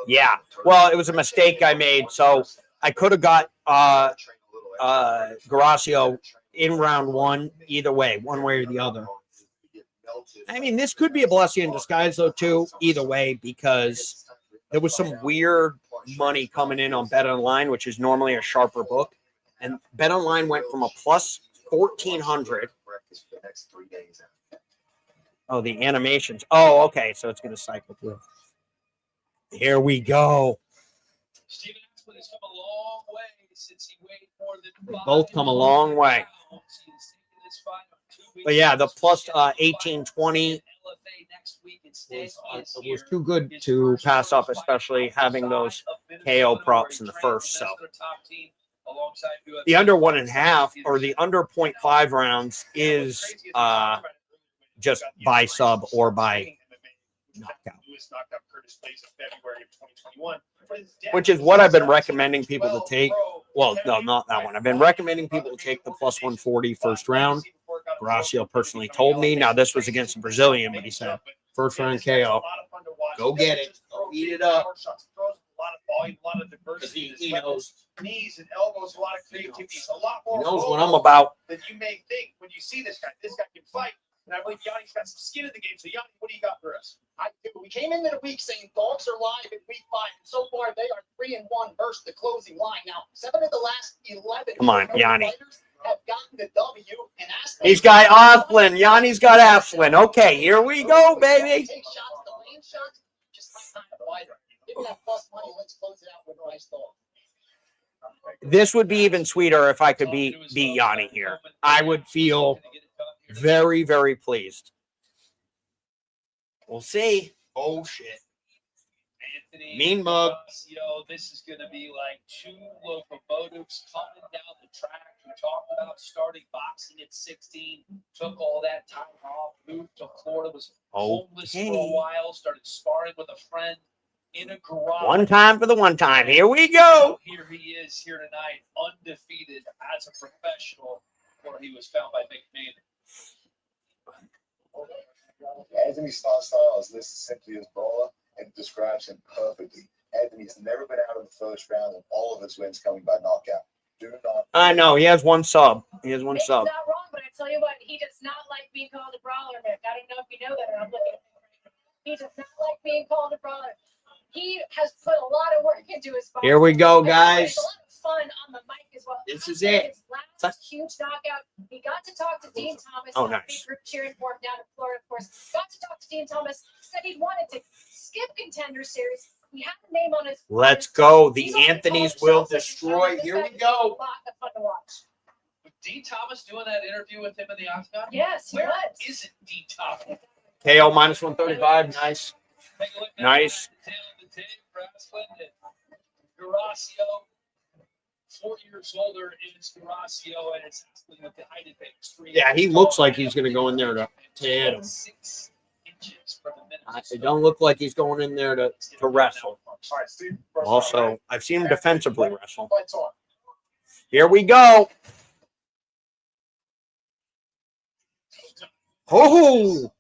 Yeah. Well, it was a mistake I made. So I could have got Gracio in round one, either way, one way or the other. I mean, this could be a blessing in disguise, though, too, either way, because there was some weird money coming in on Bet Online, which is normally a sharper book. And Bet Online went from a plus 1,400. Oh, the animations. Oh, okay. So it's going to cycle through. Here we go. They both come a long way. But yeah, the plus 1820 was too good to pass up, especially having those KO props in the first. So the under 1.5 or the under 0.5 rounds is just by sub or by knockout. Which is what I've been recommending people to take. Well, no, not that one. I've been recommending people to take the plus 140 first round. Gracio personally told me. Now, this was against a Brazilian, but he said, first round KO. Go get it. Go eat it up. Because he knows. Knees and elbows, a lot of creativity. A lot more. He knows what I'm about. Than you may think when you see this guy. This guy can fight. And I believe Yanni's got some skin in the game. So, Yanni, what do you got for us? We came into the week saying dogs are live in week 5. And so far, they are 3-1 versus the closing line. Now, 7 of the last 11 Come on, Yanni. have gotten the W. And He's got Asplin. Yanni's got Asplin. Okay, here we go, baby. Take shots, the lane shots, just like kind of fighter. Give me that plus money. Let's close it out with a nice dog. This would be even sweeter if I could beat Yanni here. I would feel very, very pleased. We'll see. Oh, shit. Anthony, Mean mug. This is going to be like two locomotives coming down the track. We talked about starting boxing at 16, took all that time off, moved to Florida, was homeless for a while, started sparring with a friend in a garage. One time for the one time. Here we go. Here he is here tonight, undefeated as a professional, where he was found by McMahon. Anthony's style is listed simply as brawler and describes him perfectly. Anthony's never been out of the first round, and all of his wins coming by knockout. Do not. I know he has one sub. He has one sub. Not wrong, but I tell you what, he does not like being called a brawler, Mick. I don't know if you know that or I'm looking at him right now. He does not like being called a brawler. He has put a lot of work into his body. Here we go, There's guys. a lot of fun on the mic as well. This is After it. His last huge knockout, he got to talk to Dean Thomas. Oh, a nice. Big group cheering for him down in Florida, of course. Got to talk to Dean Thomas. Said he wanted to skip Contender Series. He had a name on his. Let's go. The Anthony's will destroy. Here we go. A lot of fun to watch. Was Dean Thomas doing that interview with him in the octagon? Yes, he Where was. isn't Dean Thomas? KO minus 135. Nice. Take a look now Nice. at the tail of the tape, wrestling, and Horacio, 4 years older, is Horacio, and it's with the height advantage. Yeah, he looks like he's going to go in there to hit him. 6 inches from the middle. It don't look like he's going in there to wrestle. Also, I've seen him defensively wrestle. Here we go. Oh!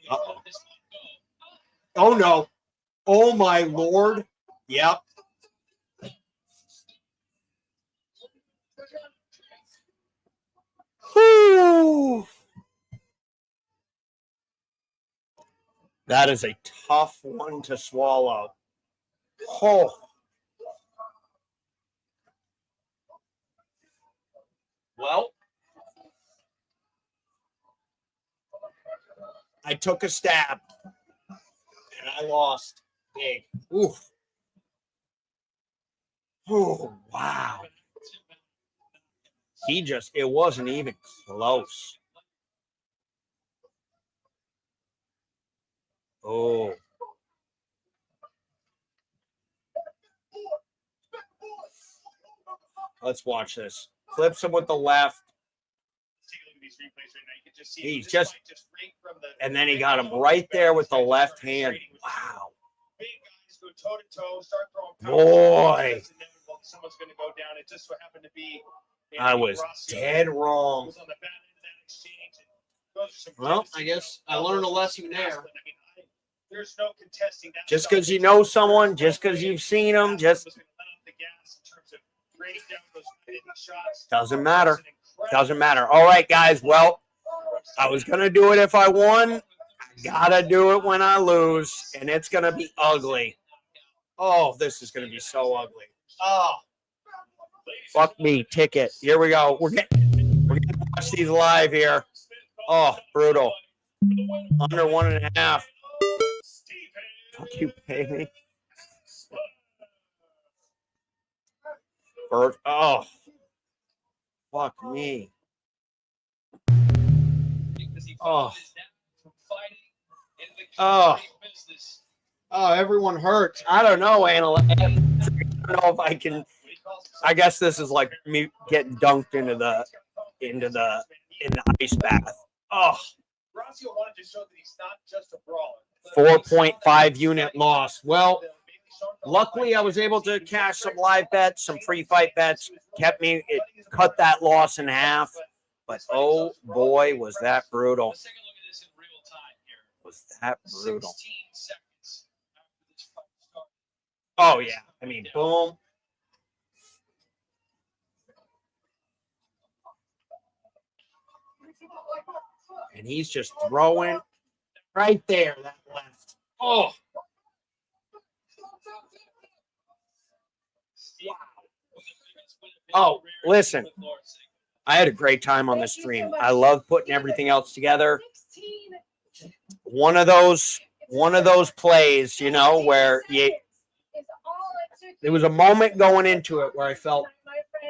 Uh-oh. Oh, no. Oh, my Lord. Yep. Whew. That is a tough one to swallow. Oh. Well, I took a stab and I lost big. Oof. Oh, wow. It wasn't even close. Oh. Let's watch this. Clips him with the left. He's just, and then he got him right there with the left hand. Wow. Boy. Someone's going to go down. It just so happened to be. I was dead wrong. Well, I guess I learned a lesson there. There's no contesting that. Just because you know someone, just because you've seen them, just doesn't matter. Doesn't matter. All right, guys. Well, I was going to do it if I won. I got to do it when I lose, and it's going to be ugly. Oh, this is going to be so ugly. Oh, fuck me. Ticket. Here we go. We're getting to watch these live here. Oh, brutal. Under 1.5. Fuck you, baby. Bird. Oh, fuck me. Oh. Oh. Oh, everyone hurts. I don't know, Anna. I don't know if I can. I guess this is like me getting dunked into the ice bath. Oh. 4.5 unit loss. Well, luckily I was able to cash some live bets, some free fight bets. It cut that loss in half. But oh boy, was that brutal. Was that brutal. Oh yeah. I mean, boom. And he's just throwing right there, that left. Oh. Wow. Oh, listen. I had a great time on the stream. I love putting everything else together. One of those plays, you know, where there was a moment going into it where I felt,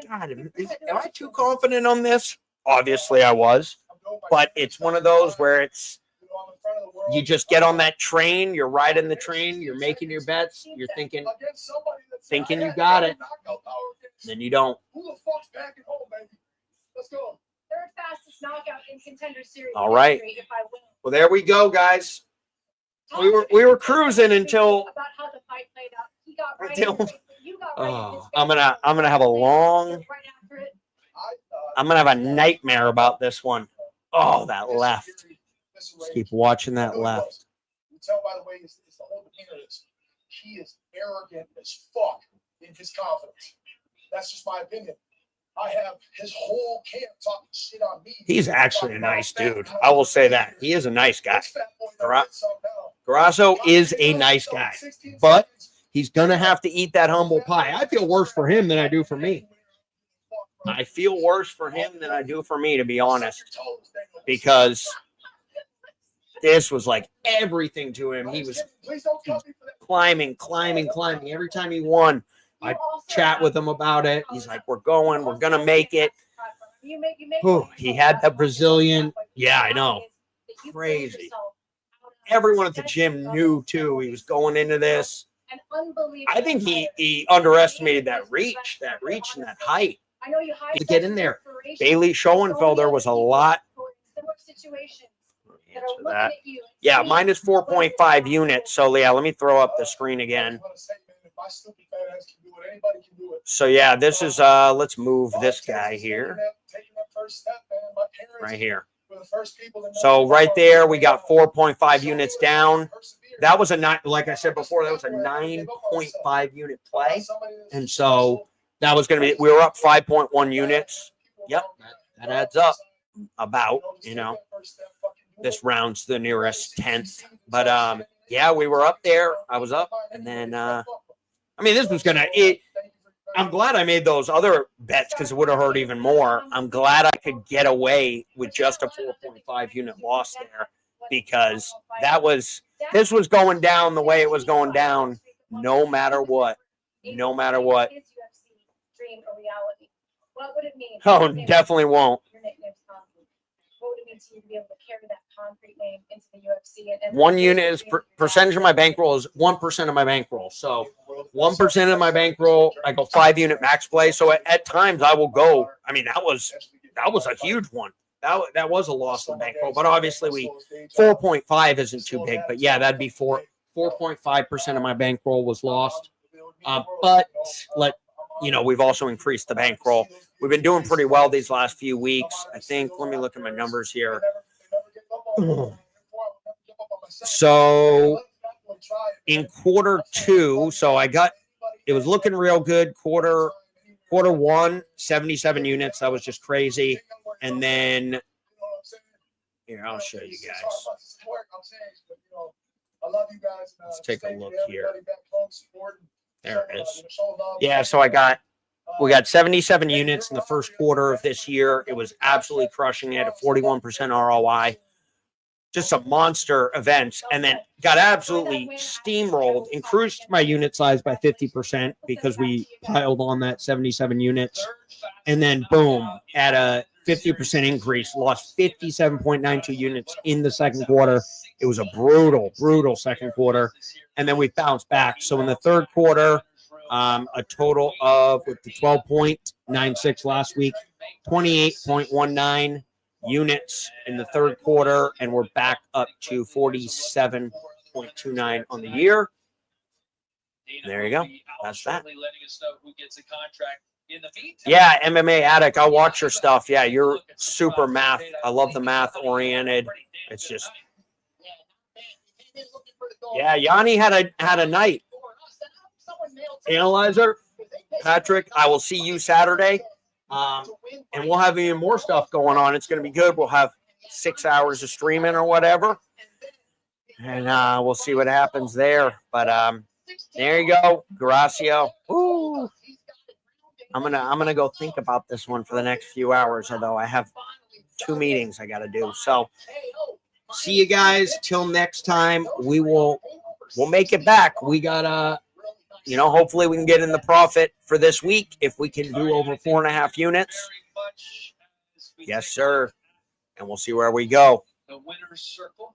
God, am I too confident on this? Obviously I was. But it's one of those where you just get on that train, you're riding the train, you're making your bets, you're thinking you got it, then you don't. Let's go. Third fastest knockout in Contender Series. All right. Well, there we go, guys. We were cruising until I'm gonna have a nightmare about this one. Oh, that left. Just keep watching that left. You tell by the way it's the whole demeanor is he is arrogant as fuck in his confidence. That's just my opinion. I have his whole camp talking shit on me. He's actually a nice dude. I will say that. He is a nice guy. Grasso is a nice guy, but he's going to have to eat that humble pie. I feel worse for him than I do for me. I feel worse for him than I do for me, to be honest, because this was like everything to him. He was climbing. Every time he won, I chat with him about it. He's like, we're going to make it. Whew, he had that Brazilian. Yeah, I know. Crazy. Everyone at the gym knew, too, he was going into this. I think he underestimated that reach and that height to get in there. Bailey Schoenfelder was a lot. Answer that. Yeah, minus 4.5 units. So, yeah, let me throw up the screen again. So, yeah, this is, let's move this guy here. Right here. So, right there, we got 4.5 units down. That was like I said before, that was a 9.5 unit play. And so, that was going to be, we were up 5.1 units. Yep, that adds up about, this round's the nearest 10th. But, yeah, we were up there. I was up. And then, this was going to, I'm glad I made those other bets because it would have hurt even more. I'm glad I could get away with just a 4.5 unit loss there because this was going down the way it was going down no matter what. No matter what. Oh, definitely won't. What would it mean to you to be able to carry that concrete name into the UFC? 1 unit is percentage of my bankroll is 1% of my bankroll. So 1% of my bankroll, I go 5 unit max play. So at times I will go. That was a huge one. That was a loss in bankroll. But obviously 4.5 isn't too big. But yeah, that'd be 4.5% of my bankroll was lost. But we've also increased the bankroll. We've been doing pretty well these last few weeks. I think, let me look at my numbers here. So in quarter 2, so it was looking real good. Quarter 1, 77 units. That was just crazy. And then, here, I'll show you guys. Let's take a look here. There it is. Yeah, so we got 77 units in the first quarter of this year. It was absolutely crushing it, a 41% ROI. Just a monster event, and then got absolutely steamrolled, increased my unit size by 50% because we piled on that 77 units. And then, boom, at a 50% increase, lost 57.92 units in the second quarter. It was a brutal second quarter. And then we bounced back. So in the third quarter, a total of, with the 12.96 last week, 28.19 units in the third quarter, and we're back up to 47.29 on the year. There you go. That's that. Yeah, MMA Addict. I'll watch your stuff. Yeah, you're super math. I love the math oriented. It's just, yeah. Yanni had a night. Analyzer, Patrick. I will see you Saturday. And we'll have even more stuff going on. It's going to be good. We'll have 6 hours of streaming or whatever. And we'll see what happens there. But there you go. Gracio. Ooh. I'm gonna go think about this one for the next few hours, although I have 2 meetings I gotta do. So see you guys till next time. We'll make it back. We gotta hopefully we can get in the profit for this week if we can do over 4.5 units. Yes, sir. And we'll see where we go. The winner's circle,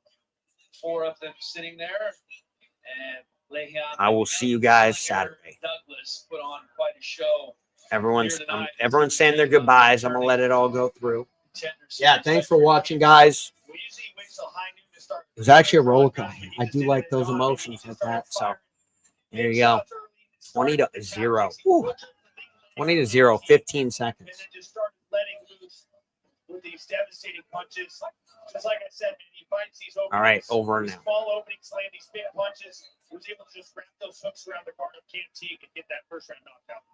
4 of them sitting there. And I will see you guys Saturday. Douglas put on quite a show. Everyone's saying their goodbyes. I'm going to let it all go through. Yeah, thanks for watching, guys. It was actually a roller coaster. I do like those emotions like that. So there you go. 20-0. Woo. 20-0, 15 seconds. And then just started letting loose with these devastating punches. Just like I said, man, he finds these openings. All right, over now. Small openings, land these big punches. He was able to just wrap those hooks around the guard of Cam Teague and get that first round knockout.